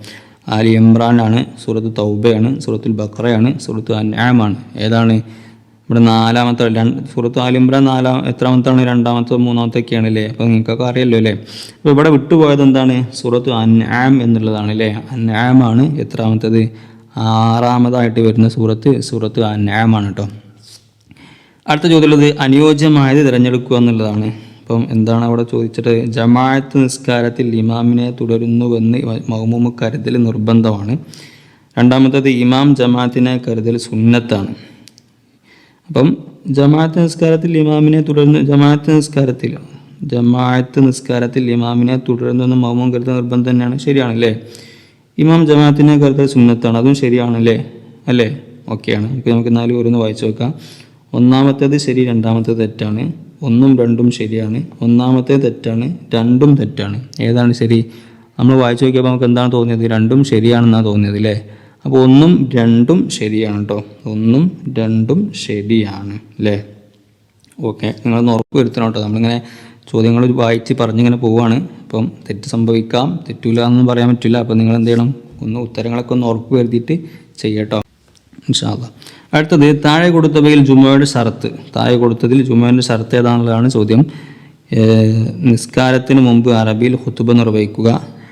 ആലി ഇമ്രാൻ ആണ്, സൂറത്ത് തൗബയാണ്, സൂറത്തുൽ ബഖറയാണ്, സൂറത്ത് അൻആമാണ്. ഏതാണ് ഇവിടെ നാലാമത്തെ? സൂറത്ത് ആലി ഇമ്രാൻ എത്രാമത്താണ്? രണ്ടാമത്തെ മൂന്നാമത്തൊക്കെയാണ് അല്ലേ. അപ്പോൾ നിങ്ങൾക്കൊക്കെ അറിയല്ലോ അല്ലേ. അപ്പോൾ ഇവിടെ വിട്ടുപോയത് എന്താണ്? സൂറത്ത് അൻആം എന്നുള്ളതാണ് അല്ലേ. അൻആമാണ് എത്രാമത്തത്? 6ാമതായിട്ട് വരുന്ന സൂറത്ത് അൻആമാണ് കേട്ടോ. അടുത്ത ചോദ്യമുള്ളത് അനുയോജ്യമായത് തിരഞ്ഞെടുക്കുക എന്നുള്ളതാണ്. അപ്പം എന്താണ് അവിടെ ചോദിച്ചിട്ട്? ജമാഅത്ത് നിസ്കാരത്തിൽ ഇമാമിനെ തുടരുന്നുവെന്ന് മഅ്മൂമ് കരുതൽ നിർബന്ധമാണ്. രണ്ടാമത്തേത് ഇമാം ജമാഅത്തിനെ കരുതൽ സുന്നത്താണ്. അപ്പം ജമാഅത്ത് നിസ്കാരത്തിൽ ഇമാമിനെ തുടർന്ന് ജമാഅത്ത് നിസ്കാരത്തിൽ ഇമാമിനെ തുടരുന്നെന്ന് മഅ്മൂം കരുതൽ നിർബന്ധം തന്നെയാണ്. ശരിയാണല്ലേ. ഇമാം ജമാഅത്തിനെ കരുതൽ സുന്നത്താണ്, അതും ശരിയാണല്ലേ അല്ലേ. ഓക്കെയാണ്. നമുക്ക് 4 ഓരോന്ന് വായിച്ചു നോക്കാം. ഒന്നാമത്തേത് ശരി, രണ്ടാമത്തേത് തെറ്റാണ്. 1ഉം 2ഉം ശരിയാണ്, ഒന്നാമത്തേത് തെറ്റാണ്, 2ഉം തെറ്റാണ്. ഏതാണ് ശരി? നമ്മൾ വായിച്ചു നോക്കിയപ്പോൾ നമുക്ക് എന്താണ് തോന്നിയത്? 2ഉം ശരിയാണെന്നാണ് തോന്നിയത് അല്ലേ. അപ്പോൾ 1ഉം 2ഉം ശരിയാണ് കേട്ടോ. 1ഉം 2ഉം ശരിയാണ് അല്ലേ. ഓക്കെ, നിങ്ങളൊന്ന് ഉറപ്പ് വരുത്തണം കേട്ടോ. നമ്മളിങ്ങനെ ചോദ്യങ്ങൾ വായിച്ച് പറഞ്ഞിങ്ങനെ പോവുകയാണ്. അപ്പം തെറ്റ് സംഭവിക്കാം, തെറ്റില്ല എന്നൊന്നും പറയാൻ പറ്റില്ല. അപ്പോൾ നിങ്ങൾ എന്ത് ചെയ്യണം? ഒന്ന് ഉത്തരങ്ങളൊക്കെ ഒന്ന് ഉറപ്പ് വരുത്തിയിട്ട് ചെയ്യട്ടോ ഇൻഷാ അല്ലാഹ്. അടുത്തത് താഴെ കൊടുത്തവയിൽ ജുമുഅയുടെ ഷർത്ത്. താഴെ കൊടുത്തതിൽ ജുമുഅയുടെ ഷർത്ത് ഏതാണെന്നുള്ളതാണ് ചോദ്യം. നിസ്കാരത്തിന് മുമ്പ് അറബിയിൽ ഖുതുബ നിർവഹിക്കുക,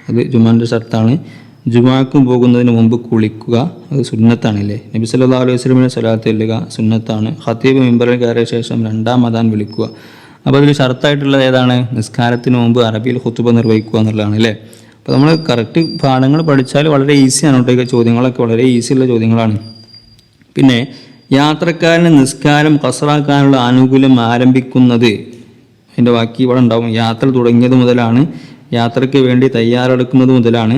അത് ജുമുഅയുടെ ഷർത്താണ്. ജുമുഅക്ക് പോകുന്നതിന് മുമ്പ് കുളിക്കുക, അത് സുന്നത്താണല്ലേ. നബി സല്ലല്ലാഹു അലൈഹി വസല്ലമയുടെ സ്വലാത്ത് ചൊല്ലുക സുന്നത്താണ്. ഖതീബ് മിമ്പറിൽ കയറിയ ശേഷം 2ാം അദാൻ വിളിക്കുക. അപ്പോൾ അതിൽ ഷർത്തായിട്ടുള്ളത് ഏതാണ്? നിസ്കാരത്തിന് മുമ്പ് അറബിയിൽ ഖുതുബ നിർവഹിക്കുക എന്നുള്ളതാണ് അല്ലേ. അപ്പോൾ നമ്മൾ കറക്റ്റ് പാഠങ്ങൾ പഠിച്ചാൽ വളരെ ഈസിയാണ് കേട്ടോ. ചോദ്യങ്ങളൊക്കെ വളരെ ഈസിയുള്ള ചോദ്യങ്ങളാണ്. പിന്നെ യാത്രക്കാരന് നിസ്കാരം ഖസ്റാക്കാനുള്ള ആനുകൂല്യം ആരംഭിക്കുന്നത്, അതിൻ്റെ ബാക്കി ഇവിടെ ഉണ്ടാവും. യാത്ര തുടങ്ങിയത് മുതലാണ്, യാത്രയ്ക്ക് വേണ്ടി തയ്യാറെടുക്കുന്നത് മുതലാണ്,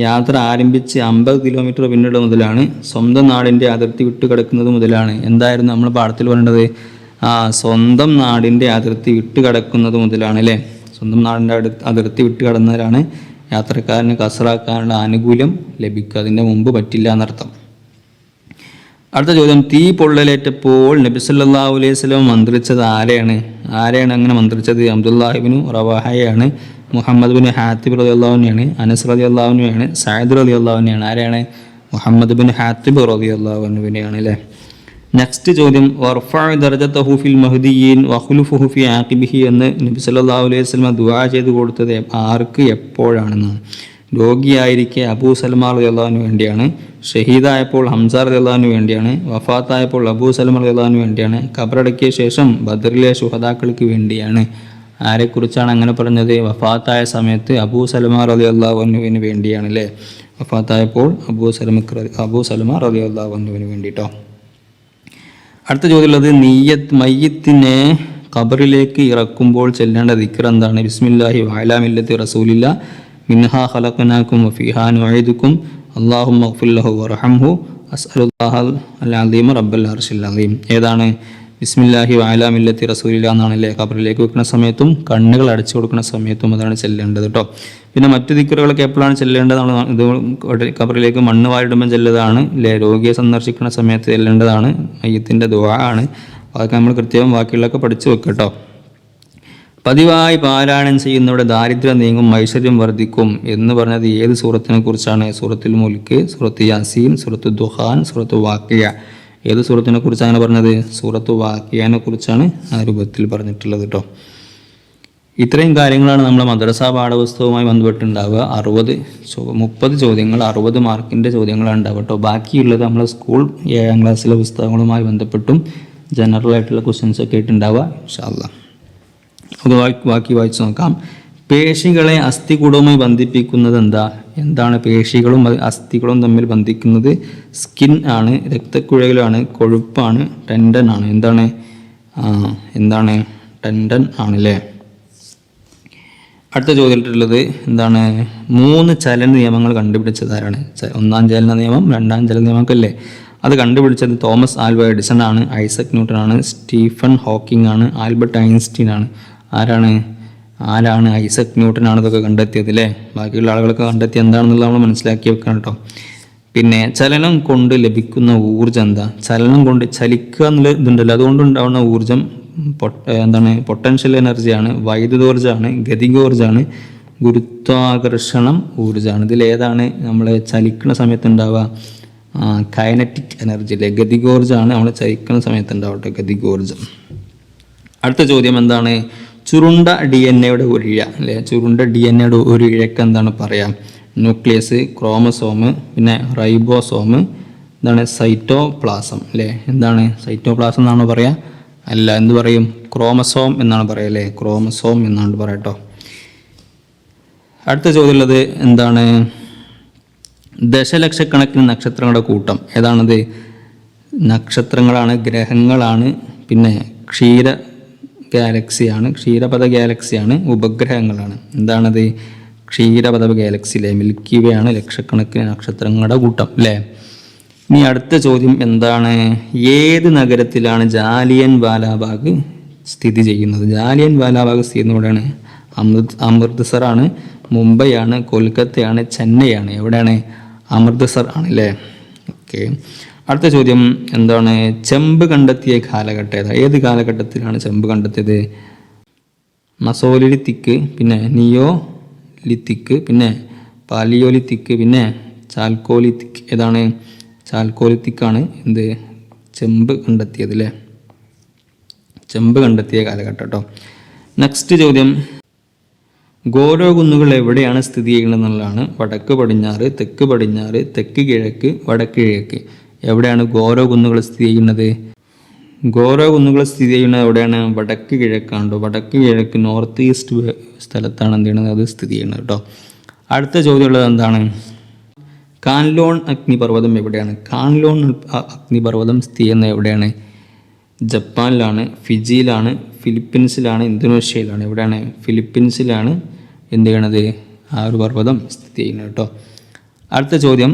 യാത്ര ആരംഭിച്ച് 50 കിലോമീറ്റർ പിന്നിടുന്നത് മുതലാണ്, സ്വന്തം നാടിൻ്റെ അതിർത്തി വിട്ട് കിടക്കുന്നത് മുതലാണ്. എന്തായിരുന്നു നമ്മൾ പാഠത്തിൽ പറയേണ്ടത്? സ്വന്തം നാടിൻ്റെ അതിർത്തി വിട്ട് കിടക്കുന്നത് മുതലാണ് അല്ലേ. സ്വന്തം നാടിൻ്റെ അതിർത്തി വിട്ട് കടന്നവരാണ് യാത്രക്കാരന് ഖസ്റാക്കാനുള്ള ആനുകൂല്യം ലഭിക്കുക. അതിൻ്റെ മുമ്പ് പറ്റില്ല എന്നർത്ഥം. അടുത്ത ചോദ്യം, തീ പൊള്ളലേറ്റപ്പോൾ നബി സല്ലല്ലാഹു അലൈഹി വസല്ലം മന്ത്രിച്ചത് ആരെയാണ് അങ്ങനെ മന്ത്രിച്ചത്? അബ്ദുല്ലാഹി ഇബ്നു റവാഹയാണ്, മുഹമ്മദ് ബിൻ ഹാത്തിബ് റളിയല്ലാഹു അൻഹുവാണ്, അനസ് റളിയല്ലാഹു അൻഹുവാണ്, സഅദ് റളിയല്ലാഹു അൻഹുവാണ്. ആരെയാണ്? മുഹമ്മദ് ബിൻ ഹാത്തിബ് റളിയല്ലാഹു അൻഹുവിനെയാണ് അല്ലേ. നെക്സ്റ്റ് ചോദ്യം, വർഫഅ ദർജതഹു ഫിൽ മഹ്ദിയീൻ വഖ്ലുഫുഹു ഫി ആഖിബിഹി എന്ന് നബി സല്ലല്ലാഹു അലൈഹി വസല്ലം ദുആ ചെയ്ത് കൊടുത്തത് ആർക്ക് എപ്പോഴാണെന്നാണ്? രോഗിയായിരിക്കെ അബൂ സലമ റളിയല്ലാഹു അൻഹു വേണ്ടിയാണ്, ഷഹീദായപ്പോൾ ഹംസ റളിയല്ലാഹു അൻഹു വേണ്ടിയാണ്, വഫാത്തായപ്പോൾ അബൂ സലമ റളിയല്ലാഹു അൻഹു വേണ്ടിയാണ്, ഖബറടക്കിയ ശേഷം ബദറിലെ ശുഹദാക്കൾക്ക് വേണ്ടിയാണ്. ആരെക്കുറിച്ചാണ് അങ്ങനെ പറഞ്ഞത്? വഫാത്തായ സമയത്ത് അബൂ സലമ റളിയല്ലാഹു അൻഹുവിന് വേണ്ടിയാണ് അല്ലേ. വഫാത്തായപ്പോൾ അബൂ സലമ റളിയല്ലാഹു അൻഹുവിന് വേണ്ടിയിട്ടോ. അടുത്ത ചോദ്യമുള്ളത്, മയ്യിത്തിനെ ഖബറിലേക്ക് ഇറക്കുമ്പോൾ ചെല്ലേണ്ട ദിക്ർ എന്താണ്? ബിസ്മില്ലാഹി വഅലാ മില്ലത്തി റസൂലില്ലാ മിൻഹാ ഖലഖനാകും വഫീഹാ നുഈദുകും അല്ലാഹുമ്മ ഗ്ഫിർ ലഹു വർഹംഹു അസ്അലുല്ലാഹൽ അലീമ റബ്ബൽ അർശിൽ അലീം. ഏതാണ്? ബിസ്മില്ലാഹി വഅലാ മില്ലത്തി റസൂലില്ലാ എന്നാണല്ലേ. ഖബറിലേക്ക് വെക്കുന്ന സമയത്തും കണ്ണുകൾ അടച്ചു കൊടുക്കുന്ന സമയത്തും അതാണ് ചെല്ലേണ്ടത് കേട്ടോ. പിന്നെ മറ്റു ദിക്റുകളൊക്കെ എപ്പോഴാണ് ചെല്ലേണ്ടതാണ്? ഇത് ഖബറിലേക്ക് മണ്ണ് വാരിടുമ്പോൾ ചെല്ലേണ്ടതാണ് അല്ലേ. രോഗിയെ സന്ദർശിക്കുന്ന സമയത്ത് ചെല്ലേണ്ടതാണ്. മയ്യിത്തിൻ്റെ ദുആ ആണ്. അതൊക്കെ നമ്മൾ കൃത്യവും ബാക്കിയുള്ളതൊക്കെ പഠിച്ചു വെക്കുക കേട്ടോ. പതിവായി പാരായണം ചെയ്യുന്നവരുടെ ദാരിദ്ര്യം നീങ്ങും, ഐശ്വര്യം വർദ്ധിക്കും എന്ന് പറഞ്ഞത് ഏത് സൂറത്തിനെ കുറിച്ചാണ്? സൂറത്തുൽ മുൽക്ക്, സൂറത്ത് യാസീൻ, സൂറത്ത് ദുഹാൻ, സൂറത്ത് വാഖിയ. ഏത് സൂറത്തിനെ കുറിച്ചാണ് പറഞ്ഞത്? സൂറത്ത് വാഖിയനെ കുറിച്ചാണ് ആ രൂപത്തിൽ പറഞ്ഞിട്ടുള്ളത് കേട്ടോ. ഇത്രയും കാര്യങ്ങളാണ് നമ്മുടെ മദ്രസ പാഠപുസ്തകവുമായി ബന്ധപ്പെട്ടുണ്ടാവുക. 30 ചോദ്യങ്ങൾ, 60 മാർക്കിൻ്റെ ചോദ്യങ്ങളാണ് ഉണ്ടാവുക കേട്ടോ. ബാക്കിയുള്ളത് നമ്മളെ സ്കൂൾ 7ാം ക്ലാസ്സിലെ പുസ്തകങ്ങളുമായി ബന്ധപ്പെട്ടും ജനറൽ ആയിട്ടുള്ള ക്വസ്റ്റ്യൻസ് ഒക്കെ ആയിട്ടുണ്ടാവുക ഇൻഷാ അല്ലാഹ്. ബാക്കി വായിച്ചു നോക്കാം. പേശികളെ അസ്ഥികൂടവുമായി ബന്ധിപ്പിക്കുന്നത് എന്താണ് പേശികളും അസ്ഥികളും തമ്മിൽ ബന്ധിക്കുന്നത്? സ്കിൻ ആണ്, രക്തക്കുഴലാണ്, കൊഴുപ്പാണ്, ടെൻഡൻ ആണ്. എന്താണ് ടെൻഡൻ ആണല്ലേ. അടുത്ത ചോദ്യത്തിലുള്ളത് എന്താണ്? 3 ചലന നിയമങ്ങൾ കണ്ടുപിടിച്ചത് ആരാണ്? 1ാം ചലന നിയമം, 2ാം ചലന നിയമമൊക്കെ അല്ലേ. അത് കണ്ടുപിടിച്ചത് തോമസ് ആൽവ എഡിസൺ ആണ്, ഐസക് ന്യൂട്ടൺ ആണ്, സ്റ്റീഫൻ ഹോക്കിംഗ് ആണ്, ആൽബർട്ട് ഐൻസ്റ്റീൻ ആണ്. ആരാണ് ഐസക് ന്യൂട്ടൻ ആണ് ഇതൊക്കെ കണ്ടെത്തിയത് അല്ലേ. ബാക്കിയുള്ള ആളുകളൊക്കെ കണ്ടെത്തി എന്താണെന്നുള്ളത് നമ്മൾ മനസ്സിലാക്കി വെക്കണം കേട്ടോ. പിന്നെ ചലനം കൊണ്ട് ലഭിക്കുന്ന ഊർജ്ജം എന്താ? ചലനം കൊണ്ട് ചലിക്കുക എന്നുള്ള ഇതുണ്ടല്ലോ, അതുകൊണ്ടുണ്ടാവുന്ന ഊർജ്ജം പൊട്ടൻഷ്യൽ എനർജിയാണ്, വൈദ്യുതോർജ്ജമാണ്, ഗതികോർജ്ജമാണ്, ഗുരുത്വാകർഷണം ഊർജ്ജമാണ്. ഇതിലേതാണ് നമ്മൾ ചലിക്കുന്ന സമയത്ത് ഉണ്ടാവുക? കൈനറ്റിക് എനർജി അല്ലേ. ഗതികോർജ്ജമാണ് നമ്മൾ ചലിക്കുന്ന സമയത്ത് ഉണ്ടാവട്ടെ, ഗതികോർജ്ജം. അടുത്ത ചോദ്യം എന്താണ്? ചുരുണ്ട DNA ഒരു ഇഴ അല്ലേ. ചുരുണ്ട DNA ഒരു ഇഴക്ക് എന്താണ് പറയാം? ന്യൂക്ലിയസ്, ക്രോമസോം, പിന്നെ റൈബോസോം, എന്താണ് സൈറ്റോപ്ലാസം അല്ലേ. എന്താണ് സൈറ്റോപ്ലാസം എന്നാണ് പറയാ? അല്ല, എന്ത് പറയും? ക്രോമസോം എന്നാണ് പറയുക അല്ലേ. ക്രോമസോം എന്നാണ് പറയാട്ടോ. അടുത്ത ചോദ്യമുള്ളത് എന്താണ്? ദശലക്ഷക്കണക്കിന് നക്ഷത്രങ്ങളുടെ കൂട്ടം ഏതാണത്? നക്ഷത്രങ്ങളാണ്, ഗ്രഹങ്ങളാണ്, പിന്നെ ക്ഷീരപഥ ഗാലക്സിയാണ്, ഉപഗ്രഹങ്ങളാണ്. എന്താണത്? ക്ഷീരപഥ ഗാലക്സിയിലെ മിൽക്കി വേ ആണ് ലക്ഷക്കണക്കിന് നക്ഷത്രങ്ങളുടെ കൂട്ടം അല്ലേ. ഇനി അടുത്ത ചോദ്യം എന്താണ്? ഏത് നഗരത്തിലാണ് ജാലിയൻ വാലാബാഗ് സ്ഥിതി ചെയ്യുന്നത്? ജാലിയൻ വാലാബാഗ് സ്ഥിതി ചെയ്യുന്നവിടെയാണ്? അമൃത്സറാണ്, മുംബൈയാണ്, കൊൽക്കത്തയാണ്, ചെന്നൈയാണ്. എവിടെയാണ്? അമൃത്സർ ആണല്ലേ. ഓക്കെ. അടുത്ത ചോദ്യം എന്താണ്? ചെമ്പ് കണ്ടെത്തിയ കാലഘട്ടം ഏതാ? ഏത് കാലഘട്ടത്തിലാണ് ചെമ്പ് കണ്ടെത്തിയത്? മസോലിത്തിക്ക്, പിന്നെ നിയോലിത്തിക്ക്, പിന്നെ പാലിയോലിത്തിക്ക്, പിന്നെ ചാൽക്കോലിത്തിക്. ഏതാണ്? ചാൽക്കോലിത്തിക്കാണ് എന്ത് ചെമ്പ് കണ്ടെത്തിയത് അല്ലേ, ചെമ്പ് കണ്ടെത്തിയ കാലഘട്ടം കേട്ടോ. നെക്സ്റ്റ് ചോദ്യം, ഗോരോ കുന്നുകൾ എവിടെയാണ് സ്ഥിതി ചെയ്യുന്നത് എന്നുള്ളതാണ്. വടക്ക് പടിഞ്ഞാറ്, തെക്ക് പടിഞ്ഞാറ്, തെക്ക് കിഴക്ക്, വടക്ക് കിഴക്ക്. എവിടെയാണ് ഗോരോ കുന്നുകൾ സ്ഥിതി ചെയ്യുന്നത്? ഗോരോ കുന്നുകൾ സ്ഥിതി ചെയ്യുന്നത് എവിടെയാണ്? വടക്ക് കിഴക്കാണ്. വടക്ക് കിഴക്ക് നോർത്ത് ഈസ്റ്റ് സ്ഥലത്താണ് എന്ത് ചെയ്യുന്നത്, അത് സ്ഥിതി ചെയ്യുന്നത് കേട്ടോ. അടുത്ത ചോദ്യമുള്ളത് എന്താണ്? കാൻലോൺ അഗ്നിപർവ്വതം എവിടെയാണ്? കാൻലോൺ അഗ്നിപർവ്വതം സ്ഥിതി ചെയ്യുന്നത് എവിടെയാണ്? ജപ്പാനിലാണ്, ഫിജിയിലാണ്, ഫിലിപ്പീൻസിലാണ്, ഇന്തോനേഷ്യയിലാണ്. എവിടെയാണ്? ഫിലിപ്പീൻസിലാണ് എന്ത് ചെയ്യണത്, ആ ഒരു പർവ്വതം സ്ഥിതി ചെയ്യുന്നത് കേട്ടോ. അടുത്ത ചോദ്യം,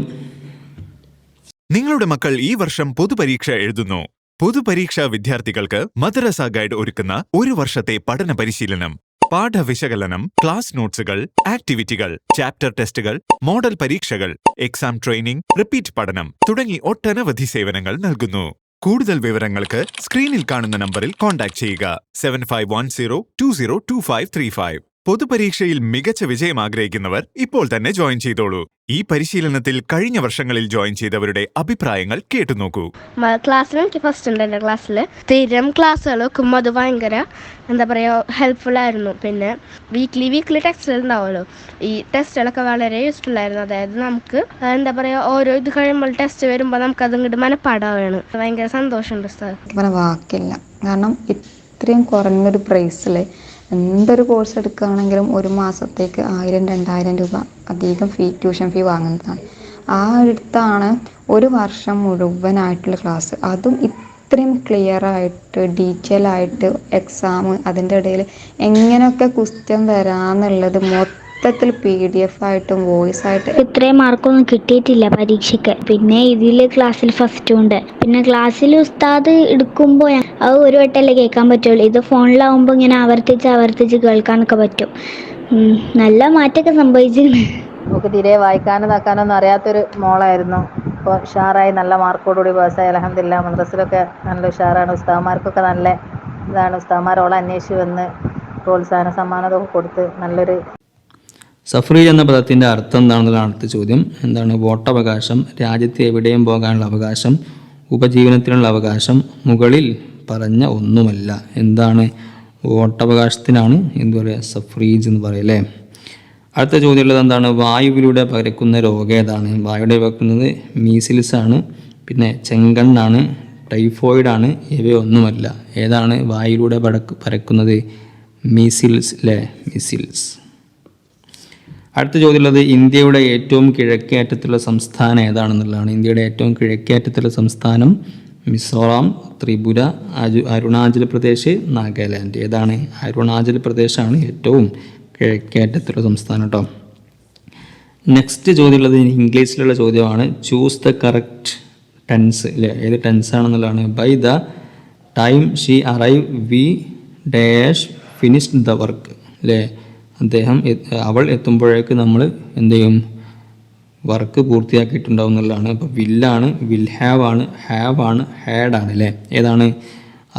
നിങ്ങളുടെ മക്കൾ ഈ വർഷം പൊതുപരീക്ഷ എഴുതുന്നു. പൊതുപരീക്ഷാ വിദ്യാർത്ഥികൾക്ക് മദ്രസ ഗൈഡ് ഒരുക്കുന്ന ഒരു വർഷത്തെ പഠന പരിശീലനം, പാഠവിശകലനം, ക്ലാസ് നോട്ട്സുകൾ, ആക്ടിവിറ്റികൾ, ചാപ്റ്റർ ടെസ്റ്റുകൾ, മോഡൽ പരീക്ഷകൾ, എക്സാം ട്രെയിനിംഗ്, റിപ്പീറ്റ് പഠനം തുടങ്ങി ഒട്ടനവധി സേവനങ്ങൾ നൽകുന്നു. കൂടുതൽ വിവരങ്ങൾക്ക് സ്ക്രീനിൽ കാണുന്ന നമ്പറിൽ കോൺടാക്ട് ചെയ്യുക 7510202535. പൊതുപരീക്ഷയിൽ മികച്ച വിജയം ആഗ്രഹിക്കുന്നവർ ഇപ്പോൾ തന്നെ ജോയിൻ ചെയ്തോളൂ. ഈ പരിശീലനത്തിൽ കഴിഞ്ഞ വർഷങ്ങളിൽ ജോയിൻ ചെയ്തവരുടെ അഭിപ്രായങ്ങൾ കേട്ടുനോക്കൂ. ക്ലാസ്സിൽ എനിക്ക് ഫസ്റ്റ് ഉണ്ട് എൻ്റെ ക്ലാസ്സിൽ. സ്ഥിരം ക്ലാസ്സുകൾ വെക്കുമ്പോൾ അത് ഭയങ്കര എന്താ പറയുക ഹെൽപ്ഫുൾ ആയിരുന്നു. പിന്നെ വീക്ക്ലി ടെസ്റ്റുകൾ ഉണ്ടാവുമല്ലോ, ഈ ടെസ്റ്റുകളൊക്കെ വളരെ യൂസ്ഫുൾ ആയിരുന്നു. അതായത് നമുക്ക് എന്താ പറയുക ഓരോ ഇത് കഴിയുമ്പോൾ ടെസ്റ്റ് വരുമ്പോൾ നമുക്ക് അതിങ്ങോട്ട് മനപ്പാടാവുകയാണ്. ഭയങ്കര സന്തോഷമുണ്ട് സാർ. വാക്കില്ല, കാരണം ഇത്രയും കുറഞ്ഞൊരു പ്രൈസിൽ എന്തൊരു കോഴ്സ് എടുക്കുകയാണെങ്കിലും ഒരു മാസത്തേക്ക് 1000-2000 രൂപ അധികം ട്യൂഷൻ ഫീ വാങ്ങുന്നതാണ്. ആ അടുത്താണ് ഒരു വർഷം മുഴുവനായിട്ടുള്ള ക്ലാസ്, അതും ഇത്രയും ക്ലിയർ ആയിട്ട് ഡീറ്റെയിൽ ആയിട്ട് എക്സാം, അതിൻ്റെ ഇടയിൽ എങ്ങനെയൊക്കെ ക്വസ്റ്റ്യൻ വരാമെന്നുള്ളത് മൊത്തത്തിൽ PDF ആയിട്ടും വോയിസ് ആയിട്ട്. ഇത്രയും മാർക്കൊന്നും കിട്ടിയിട്ടില്ല പരീക്ഷയ്ക്ക്. പിന്നെ ഇതിൽ ക്ലാസ്സിൽ ഫസ്റ്റും ഉണ്ട്. പിന്നെ ക്ലാസ്സിൽ ഉസ്താദ് എടുക്കുമ്പോൾ അത് ഒരു വട്ടമല്ലേ കേൾക്കാൻ പറ്റുള്ളൂ. ഇത് ഫോണിലാവുമ്പോൾ ഇങ്ങനെ ആവർത്തിച്ച് കേൾക്കാനൊക്കെ പറ്റും. നല്ല മാറ്റമൊക്കെ സംഭവിച്ചിട്ടുണ്ട്. നമുക്ക് തീരെ വായിക്കാനും ഇതാക്കാനൊന്നും അറിയാത്തൊരു മോളായിരുന്നു. ഇപ്പോൾ ഉഷാറായി നല്ല മാർക്കോടുകൂടി പാസ്സായി അൽഹംദുലില്ലാ. മദ്രസയിലൊക്കെ നല്ല ഉഷാറാണ്. ഉസ്താദന്മാർക്കൊക്കെ നല്ല ഇതാണ്. ഉസ്താദന്മാരോളെ അന്വേഷിച്ച് വന്ന് പ്രോത്സാഹന സമ്മാനമൊക്കെ കൊടുത്ത് നല്ലൊരു. സഫ്രീജ് എന്ന പദത്തിൻ്റെ അർത്ഥം എന്താണെന്നുള്ളതാണ് അടുത്ത ചോദ്യം. എന്താണ്? വോട്ടവകാശം, രാജ്യത്ത് എവിടെയും പോകാനുള്ള അവകാശം, ഉപജീവനത്തിനുള്ള അവകാശം, മുകളിൽ പറഞ്ഞ ഒന്നുമല്ല. എന്താണ്? വോട്ടവകാശത്തിനാണ് എന്ത് പറയുക, സഫ്രീജ് എന്ന് പറയല്ലേ. അടുത്ത ചോദ്യമുള്ളത് എന്താണ്? വായുവിലൂടെ പകരുന്ന രോഗം ഏതാണ്? വായുവിലൂടെ പകരുന്നത് മീസിൽസ് ആണ്, പിന്നെ ചെങ്കണ്ണാണ്, ടൈഫോയിഡാണ്. ഇവയൊന്നുമല്ല. ഏതാണ് വായുവിലൂടെ പരക്കുന്നത്? മീസിൽസ് അല്ലേ, മീസിൽസ്. അടുത്ത ചോദ്യമുള്ളത് ഇന്ത്യയുടെ ഏറ്റവും കിഴക്കേ അറ്റത്തുള്ള സംസ്ഥാനം ഏതാണെന്നുള്ളതാണ്. ഇന്ത്യയുടെ ഏറ്റവും കിഴക്കേ അറ്റത്തുള്ള സംസ്ഥാനം മിസോറാം, ത്രിപുര, അരുണാചൽ പ്രദേശ്, നാഗാലാൻഡ്. ഏതാണ്? അരുണാചൽ പ്രദേശാണ് ഏറ്റവും കിഴക്കേ അറ്റത്തുള്ള സംസ്ഥാനം കേട്ടോ. നെക്സ്റ്റ് ചോദ്യമുള്ളത് ഇംഗ്ലീഷിലുള്ള ചോദ്യമാണ്. ചൂസ് ദ കറക്റ്റ് ടെൻസ് അല്ലേ, ഏത് ടെൻസ് ആണെന്നുള്ളതാണ്. By the time she arrive we dash finished the work അല്ലേ. അവൾ എത്തുമ്പോഴേക്ക് നമ്മൾ എന്ത് ചെയ്യും, വർക്ക് പൂർത്തിയാക്കിയിട്ടുണ്ടാവും എന്നുള്ളതാണ്. അപ്പോൾ വില്ലാണ്, വിൽ ഹാവ് ആണ്, ഹാവ് ആണ്, ഹാഡ് ആണ് അല്ലേ. ഏതാണ്?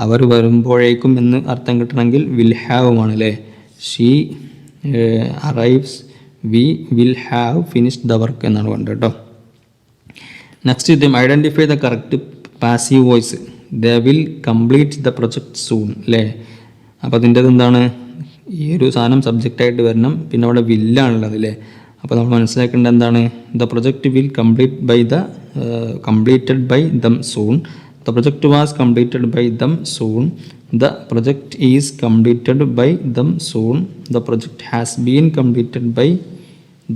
അവർ വരുമ്പോഴേക്കും എന്ന് അർത്ഥം കിട്ടണമെങ്കിൽ വിൽ ഹാവുമാണ് അല്ലേ. She arrives, we will have finished the work എന്നാണ് വേണ്ടത് കേട്ടോ. നെക്സ്റ്റ് ചോദ്യം, identify the correct passive voice. The will complete the project soon അല്ലേ. അപ്പോൾ അതിൻ്റെത് എന്താണ്? ഈ ഒരു സാധനം സബ്ജക്റ്റായിട്ട് വരണം, പിന്നെ അവിടെ വില്ലാണുള്ളത് അല്ലേ. അപ്പോൾ നമ്മൾ മനസ്സിലാക്കേണ്ടത് എന്താണ്? The project will completed by them soon. The project was completed by them soon. The project is completed by them soon. The project has been completed by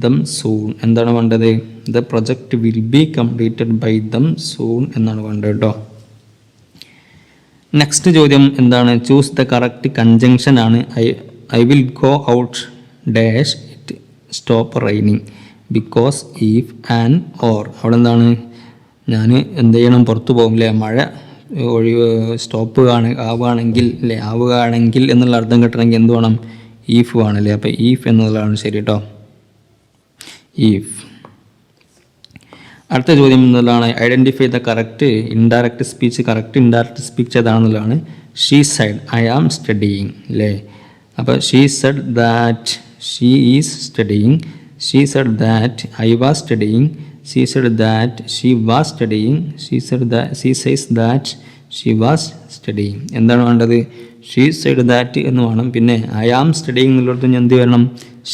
them soon. എന്താണ് വേണ്ടത്? The project will be completed by them soon എന്നാണ് വേണ്ടത് കേട്ടോ. Next ചോദ്യം എന്താണ്? Choose the correct conjunction ആണ്. I will go out dash it stop raining because if and or. അവിടെ എന്താണ്? ഞാൻ എന്ത് ചെയ്യണം? പുറത്തു പോകും അല്ലേ. മഴ സ്റ്റോപ്പ് ആവുകയാണെങ്കിൽ അല്ലേ, ആവുകയാണെങ്കിൽ എന്നുള്ള അർത്ഥം കിട്ടണമെങ്കിൽ എന്ത് വേണം? ഈഫ് വേണമല്ലേ. അപ്പോൾ ഈഫ് എന്നുള്ളതാണ് ശരി കേട്ടോ, ഈഫ്. അടുത്ത ചോദ്യം എന്നുള്ളതാണ് identify the correct indirect speech. Correct indirect speech ഏതാണെന്നുള്ളതാണ്. She said I am studying അല്ലേ. അപ്പോൾ she said that she is studying. She said that I was studying. she said that she was studying. She says that she was studying. എന്താണ് വേണ്ടത്? she said that എന്ന് വേണം. പിന്നെ I am studying എന്നുള്ളിടത്ത് എന്ത് വരണം?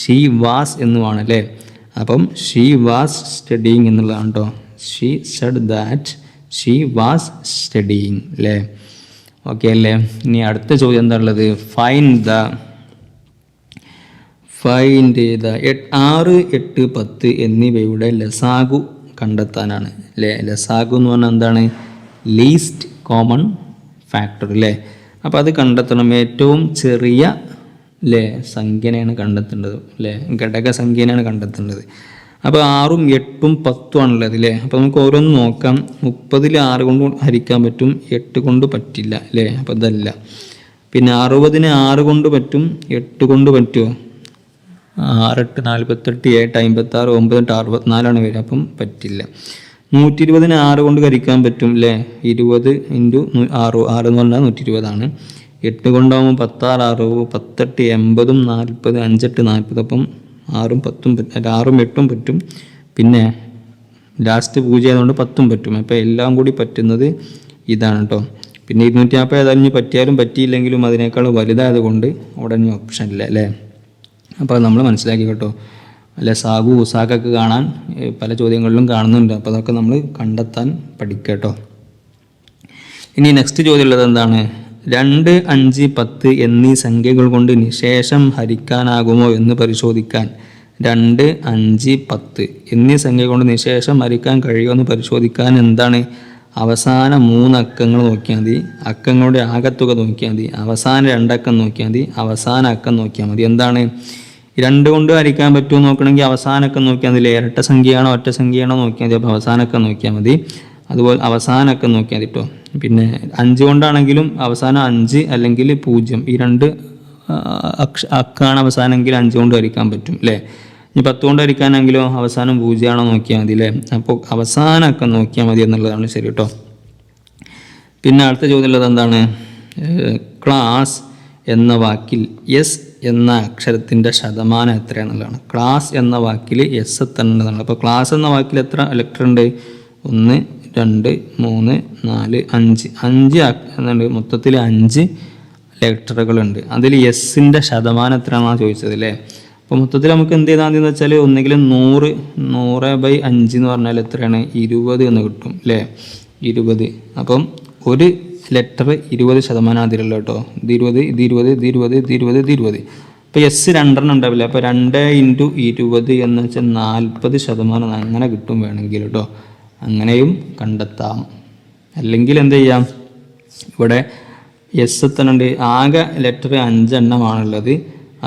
she was എന്ന് വേണം അല്ലേ? അപ്പം she was studying എന്നുള്ളതാണ് കേട്ടോ. she said that she was studying അല്ലേ? ഓക്കെ അല്ലേ? ഇനി അടുത്ത ചോദ്യം എന്താ ഉള്ളത്? ഫൈൻഡ് ദ 6, 8, 10 എന്നിവയുടെ ലസാഗു കണ്ടെത്താനാണ് അല്ലേ? ലസാഗു എന്ന് പറഞ്ഞാൽ എന്താണ്? ലീസ്റ്റ് കോമൺ ഫാക്ടർ അല്ലേ? അപ്പോൾ അത് കണ്ടെത്തണം. ഏറ്റവും ചെറിയ അല്ലേ സംഖ്യനെയാണ് കണ്ടെത്തേണ്ടത് അല്ലേ? ഘടക സംഖ്യനെയാണ് കണ്ടെത്തേണ്ടത്. അപ്പോൾ 6, 8, 10 ആണുള്ളത് അല്ലേ? അപ്പോൾ നമുക്ക് ഓരോന്ന് നോക്കാം. 30 6 കൊണ്ട് ഹരിക്കാൻ പറ്റും, 8 കൊണ്ട് പറ്റില്ല അല്ലേ? അപ്പോൾ ഇതല്ല. പിന്നെ 60 6 കൊണ്ട് പറ്റും, 8 കൊണ്ട് പറ്റുമോ? 6, 8, 48, 7, 56, 9, 64 വരിക. അപ്പം പറ്റില്ല. 120 6 കൊണ്ട് ഹരിക്കാൻ പറ്റും അല്ലേ? 20 × 6 എന്ന് പറഞ്ഞാൽ 120 8 കൊണ്ടാകുമ്പോൾ 10, 6, 10, 8, 80, 40, 5, 8, 40. അപ്പം 6, 8 പറ്റും. പിന്നെ ലാസ്റ്റ് 0 ആയതുകൊണ്ട് 10 പറ്റും. അപ്പോൾ എല്ലാം കൂടി പറ്റുന്നത് ഇതാണ് കേട്ടോ. പിന്നെ 240 ഏതായാലും പറ്റിയാലും പറ്റിയില്ലെങ്കിലും അതിനേക്കാൾ വലുതായത് കൊണ്ട് അവിടെ ഓപ്ഷൻ ഇല്ല അല്ലേ? അപ്പോൾ നമ്മൾ മനസ്സിലാക്കി കേട്ടോ അല്ലെ? സാഗു ഉസാഖൊക്കെ കാണാൻ പല ചോദ്യങ്ങളിലും കാണുന്നുണ്ട്. അപ്പോൾ അതൊക്കെ നമ്മൾ കണ്ടെത്താൻ പഠിക്കുക കേട്ടോ. ഇനി നെക്സ്റ്റ് ചോദ്യം ഉള്ളത് എന്താണ്? 2, 5, 10 എന്നീ സംഖ്യകൾ കൊണ്ട് നിശേഷം ഹരിക്കാനാകുമോ എന്ന് പരിശോധിക്കാൻ. 2, 5, 10 എന്നീ സംഖ്യ കൊണ്ട് നിശേഷം ഹരിക്കാൻ കഴിയുമോ എന്ന് പരിശോധിക്കാൻ എന്താണ്? അവസാന 3 അക്കങ്ങൾ നോക്കിയാൽ മതി, അക്കങ്ങളുടെ ആകത്തുക നോക്കിയാൽ മതി, അവസാന 2 അക്കം നോക്കിയാൽ മതി, അവസാന അക്കം നോക്കിയാൽ മതി. എന്താണ്? 2 കൊണ്ട് ഹരിക്കാൻ പറ്റുമോ നോക്കണമെങ്കിൽ അവസാനക്കം നോക്കിയാൽ മതി. ഇരട്ട സംഖ്യയാണോ ഒറ്റ സംഖ്യയാണോ നോക്കിയാൽ മതി. അപ്പോൾ അവസാനക്കം നോക്കിയാൽ മതി. അതുപോലെ അവസാനക്കം നോക്കിയാൽ മതി കേട്ടോ. പിന്നെ 5 കൊണ്ടാണെങ്കിലും അവസാനം 5 അല്ലെങ്കിൽ 0, ഈ 2 അക്കാണ് അവസാനമെങ്കിൽ 5 കൊണ്ട് ഹരിക്കാൻ പറ്റും അല്ലേ? ഇനി 10 കൊണ്ട് ഹരിക്കാനെങ്കിലോ അവസാനം 0 ആണോ നോക്കിയാൽ മതി അല്ലേ? അപ്പോൾ അവസാനക്കം നോക്കിയാൽ മതി എന്നുള്ളതാണ് ശരി കേട്ടോ. പിന്നെ അടുത്ത ചോദ്യം ഉള്ളത് എന്താണ്? ക്ലാസ് എന്ന വാക്കിൽ എസ് എന്ന അക്ഷരത്തിൻ്റെ ശതമാനം എത്രയാണെന്നുള്ളതാണ്. ക്ലാസ് എന്ന വാക്കിൽ എസ് എത്രയുണ്ടെന്നാണ്. അപ്പോൾ ക്ലാസ് എന്ന വാക്കിൽ എത്ര ലെറ്റർ ഉണ്ട്? 1, 2, 3, 4, 5 എന്നുണ്ട്. മൊത്തത്തിൽ 5 ലെറ്ററുകളുണ്ട്. അതിൽ എസിൻ്റെ ശതമാനം എത്രയാണെന്നാണ് ചോദിച്ചത് അല്ലേ? അപ്പോൾ മൊത്തത്തിൽ നമുക്ക് എന്ത് ചെയ്താൽ മതി എന്ന് വെച്ചാൽ ഒന്നുകിൽ 100/5 എന്ന് പറഞ്ഞാൽ എത്രയാണ്? 20 എന്ന് കിട്ടും അല്ലേ? 20. അപ്പം ഒരു ലെറ്റർ 20% അതിലുള്ള കേട്ടോ. ഇത് 20, ഇത് 20, ഇത് 20, ഇത് 20, ഇത് 20. അപ്പോൾ എസ് 2 ഉണ്ടാവില്ല. അപ്പോൾ 2 × 20 എന്ന് വെച്ചാൽ 40% അങ്ങനെ കിട്ടും വേണമെങ്കിൽ കേട്ടോ. അങ്ങനെയും കണ്ടെത്താം. അല്ലെങ്കിൽ എന്ത് ചെയ്യാം? ഇവിടെ എസ് എത്തണുണ്ട്. ആകെ ലെറ്റർ 5 എണ്ണമാണുള്ളത്.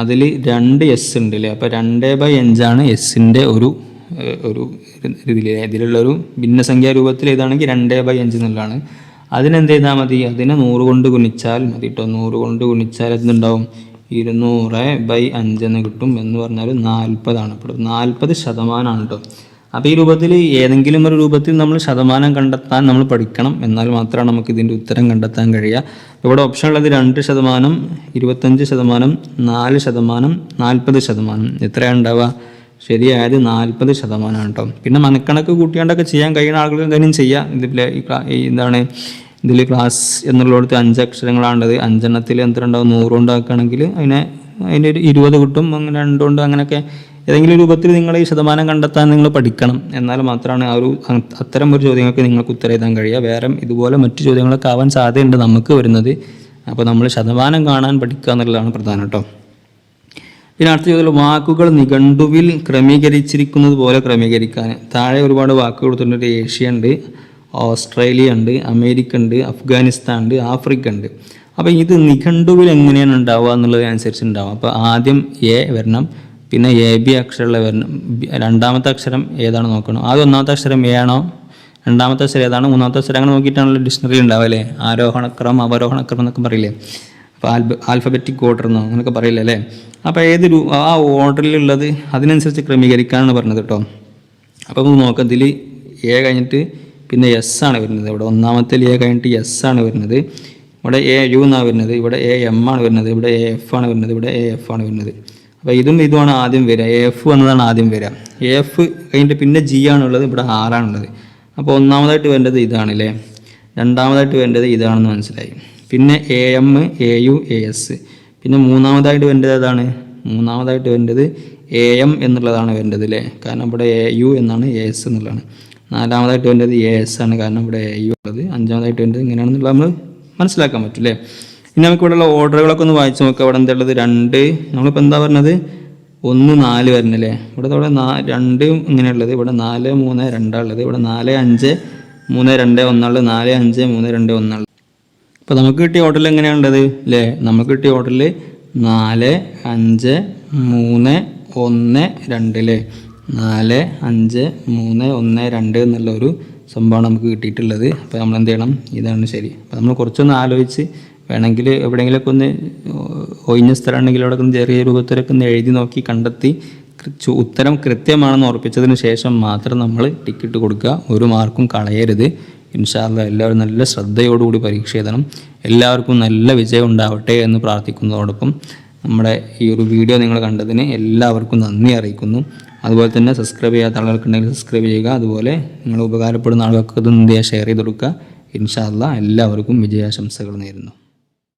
അതിൽ 2 എസ് ഉണ്ട് അല്ലേ? അപ്പോൾ 2/5 എസിൻ്റെ ഒരു ഇതിലുള്ളൊരു ഭിന്നസംഖ്യാ രൂപത്തിൽ ഏതാണെങ്കിൽ 2/5 എന്നുള്ളതാണ്. അതിനെന്ത് ചെയ്താൽ മതി? അതിനെ 100 കൊണ്ട് ഗുണിച്ചാൽ മതി കേട്ടോ. 100 കൊണ്ട് ഗുണിച്ചാൽ എന്തുണ്ടാവും? 200/5 എന്ന് കിട്ടും. എന്ന് പറഞ്ഞാൽ 40 അപ്പോൾ 40% കേട്ടോ. അപ്പോൾ ഈ രൂപത്തിൽ ഏതെങ്കിലും ഒരു രൂപത്തിൽ നമ്മൾ ശതമാനം കണ്ടെത്താൻ നമ്മൾ പഠിക്കണം. എന്നാൽ മാത്രമാണ് നമുക്ക് ഇതിൻ്റെ ഉത്തരം കണ്ടെത്താൻ കഴിയുക. ഇവിടെ ഓപ്ഷൻ ഉള്ളത് 2%, 25%, 4%, 40%. എത്രയാണ് ഉണ്ടാവുക? ശരിയായത് 40% കേട്ടോ. പിന്നെ മനക്കണക്ക് കൂട്ടിയാണ്ടൊക്കെ ചെയ്യാൻ കഴിയുന്ന ആളുകൾക്ക് കാര്യം ചെയ്യാം. ഇതിൽ എന്താണ് ഇതിൽ ക്ലാസ് എന്നുള്ളിടത്ത് 5 അക്ഷരങ്ങളാണുള്ളത്. 5 എണ്ണത്തിൽ എത്ര ഉണ്ടാവും? 100 കൊണ്ടാക്കുകയാണെങ്കിൽ അതിൻ്റെ ഒരു 20 കിട്ടും. അങ്ങനെ 2 കൊണ്ട് അങ്ങനെയൊക്കെ ഏതെങ്കിലും രൂപത്തിൽ നിങ്ങൾ ഈ ശതമാനം കണ്ടെത്താൻ നിങ്ങൾ പഠിക്കണം. എന്നാൽ മാത്രമാണ് അത്തരം ഒരു ചോദ്യങ്ങൾക്ക് നിങ്ങൾക്ക് ഉത്തരം എഴുതാൻ കഴിയുക. വേറെ ഇതുപോലെ മറ്റു ചോദ്യങ്ങളൊക്കെ ആവാൻ സാധ്യതയുണ്ട് നമുക്ക് വരുന്നത്. അപ്പോൾ നമ്മൾ ശതമാനം കാണാൻ പഠിക്കുക എന്നുള്ളതാണ് പ്രധാനം കേട്ടോ. പിന്നെ അടുത്ത ചോദ്യം, വാക്കുകൾ നിഘണ്ടുവിൽ ക്രമീകരിച്ചിരിക്കുന്നത് പോലെ ക്രമീകരിക്കാൻ. താഴെ ഒരുപാട് വാക്കുകൾ കൊടുത്തിട്ടുണ്ട്. ഏഷ്യ ഉണ്ട്, ഓസ്ട്രേലിയ ഉണ്ട്, അമേരിക്ക ഉണ്ട്, അഫ്ഗാനിസ്ഥാൻ ഉണ്ട്, ആഫ്രിക്ക ഉണ്ട്. അപ്പോൾ ഇത് നിഘണ്ടുവിൽ എങ്ങനെയാണ് ഉണ്ടാവുക എന്നുള്ളത് അനുസരിച്ച് ഉണ്ടാവും. അപ്പോൾ ആദ്യം എ വരണം, പിന്നെ AB അക്ഷരമുള്ള വരണം. രണ്ടാമത്തെ അക്ഷരം ഏതാണ് നോക്കണം. ആദ്യം ഒന്നാമത്തെ അക്ഷരം എ ആണോ, രണ്ടാമത്തെ അക്ഷരം ഏതാണ്, മൂന്നാമത്തെ അക്ഷരം അങ്ങനെ നോക്കിയിട്ടാണല്ലോ ഡിക്ഷണറി ഉണ്ടാവുക അല്ലേ? ആരോഹണക്രമം അവരോഹണക്രമം എന്നൊക്കെ പറയില്ലേ? അപ്പോൾ ആൽഫബറ്റിക് ഓർഡർ എന്നോ അങ്ങനെയൊക്കെ പറയില്ല അല്ലേ? അപ്പോൾ ആ ഓർഡറിലുള്ളത് അതിനനുസരിച്ച് ക്രമീകരിക്കാനാണ് പറഞ്ഞത് കേട്ടോ. അപ്പോൾ നമുക്ക് നോക്കാം. ഇതിൽ എ കഴിഞ്ഞിട്ട് പിന്നെ എസ് ആണ് വരുന്നത്. ഇവിടെ ഒന്നാമത്തെ എ കഴിഞ്ഞിട്ട് എസ് ആണ് വരുന്നത്. ഇവിടെ AU എന്നാണ് വരുന്നത്. ഇവിടെ AM ആണ് വരുന്നത്. ഇവിടെ AF ആണ് വരുന്നത്. ഇവിടെ AF ആണ് വരുന്നത്. അപ്പോൾ ഇതുമാണ് ആദ്യം വരിക, AF എന്നതാണ് ആദ്യം വരിക. AF കഴിഞ്ഞിട്ട് പിന്നെ G ആണുള്ളത്, ഇവിടെ R ആണുള്ളത്. അപ്പോൾ ഒന്നാമതായിട്ട് വേണ്ടത് ഇതാണ് അല്ലേ, രണ്ടാമതായിട്ട് വേണ്ടത് ഇതാണെന്ന് മനസ്സിലായി. പിന്നെ AM, AU, AS. പിന്നെ മൂന്നാമതായിട്ട് വേണ്ടത് ഏതാണ്, മൂന്നാമതായിട്ട് വേണ്ടത് AM എന്നുള്ളതാണ് വേണ്ടത് അല്ലേ, കാരണം ഇവിടെ AU എന്നാണ്, AS എന്നുള്ളതാണ്. നാലാമതായിട്ട് വേണ്ടത് AS ആണ്, കാരണം ഇവിടെ AU ഉള്ളത്. അഞ്ചാമതായിട്ട് വേണ്ടത് ഇങ്ങനെയാണെന്നുള്ളത് നമ്മൾ മനസ്സിലാക്കാൻ പറ്റും അല്ലേ. ഇനി നമുക്ക് ഇവിടെയുള്ള ഓർഡറുകളൊക്കെ ഒന്ന് വായിച്ച് നോക്കാം. ഇവിടെ എന്താ ഉള്ളത്, 2, നമ്മളിപ്പോൾ എന്താ പറഞ്ഞത് 1, 4 വരണല്ലേ. ഇവിടെ 2 ഇങ്ങനെയുള്ളത്, ഇവിടെ 4, 3, 2 ഉള്ളത്. ഇവിടെ 4, 5, 3, 2, 1 ഉള്ളത്. 4, 5, 3, 2, 1 ഉള്ളത്. അപ്പോൾ നമുക്ക് കിട്ടിയ ഓർഡറിൽ എങ്ങനെയാണുള്ളത് അല്ലേ, നമുക്ക് കിട്ടിയ ഓർഡറിൽ 4, 5, 3, 1, 2 അല്ലേ. 4, 5, 3, 1, 2 എന്നുള്ള ഒരു സംഭവമാണ് നമുക്ക് കിട്ടിയിട്ടുള്ളത്. അപ്പോൾ നമ്മൾ എന്ത് ചെയ്യണം, ഇതാണ് ശരി. അപ്പോൾ നമ്മൾ കുറച്ചൊന്ന് ആലോചിച്ച് വേണമെങ്കിൽ എവിടെയെങ്കിലുമൊക്കെ ഒന്ന് ഒഴിഞ്ഞ സ്ഥലമുണ്ടെങ്കിൽ അവിടെ ഒന്ന് ചെറിയ രൂപത്തിലൊക്കെ ഒന്ന് എഴുതി നോക്കി കണ്ടെത്തി ഉത്തരം കൃത്യമാണെന്ന് ഉറപ്പിച്ചതിന് ശേഷം മാത്രം നമ്മൾ ടിക്കറ്റ് കൊടുക്കുക. ഒരു മാർക്കും കളയരുത്. ഇൻഷാ അല്ലാഹ് എല്ലാവരും നല്ല ശ്രദ്ധയോടുകൂടി പരീക്ഷ എഴുതണം. എല്ലാവർക്കും നല്ല വിജയം ഉണ്ടാവട്ടെ എന്ന് പ്രാർത്ഥിക്കുന്നതോടൊപ്പം നമ്മുടെ ഈ ഒരു വീഡിയോ നിങ്ങൾ കണ്ടതിന് എല്ലാവർക്കും നന്ദി അറിയിക്കുന്നു. അതുപോലെ തന്നെ സബ്സ്ക്രൈബ് ചെയ്യാത്ത ആളുകൾക്കുണ്ടെങ്കിൽ സബ്സ്ക്രൈബ് ചെയ്യുക. അതുപോലെ നിങ്ങൾ ഉപകാരപ്പെടുന്ന ആളുകൾക്ക് ഇത് ഷെയർ ചെയ്ത് കൊടുക്കുക. ഇൻഷാ അല്ലാഹ് എല്ലാവർക്കും വിജയാശംസകൾ നേരുന്നു.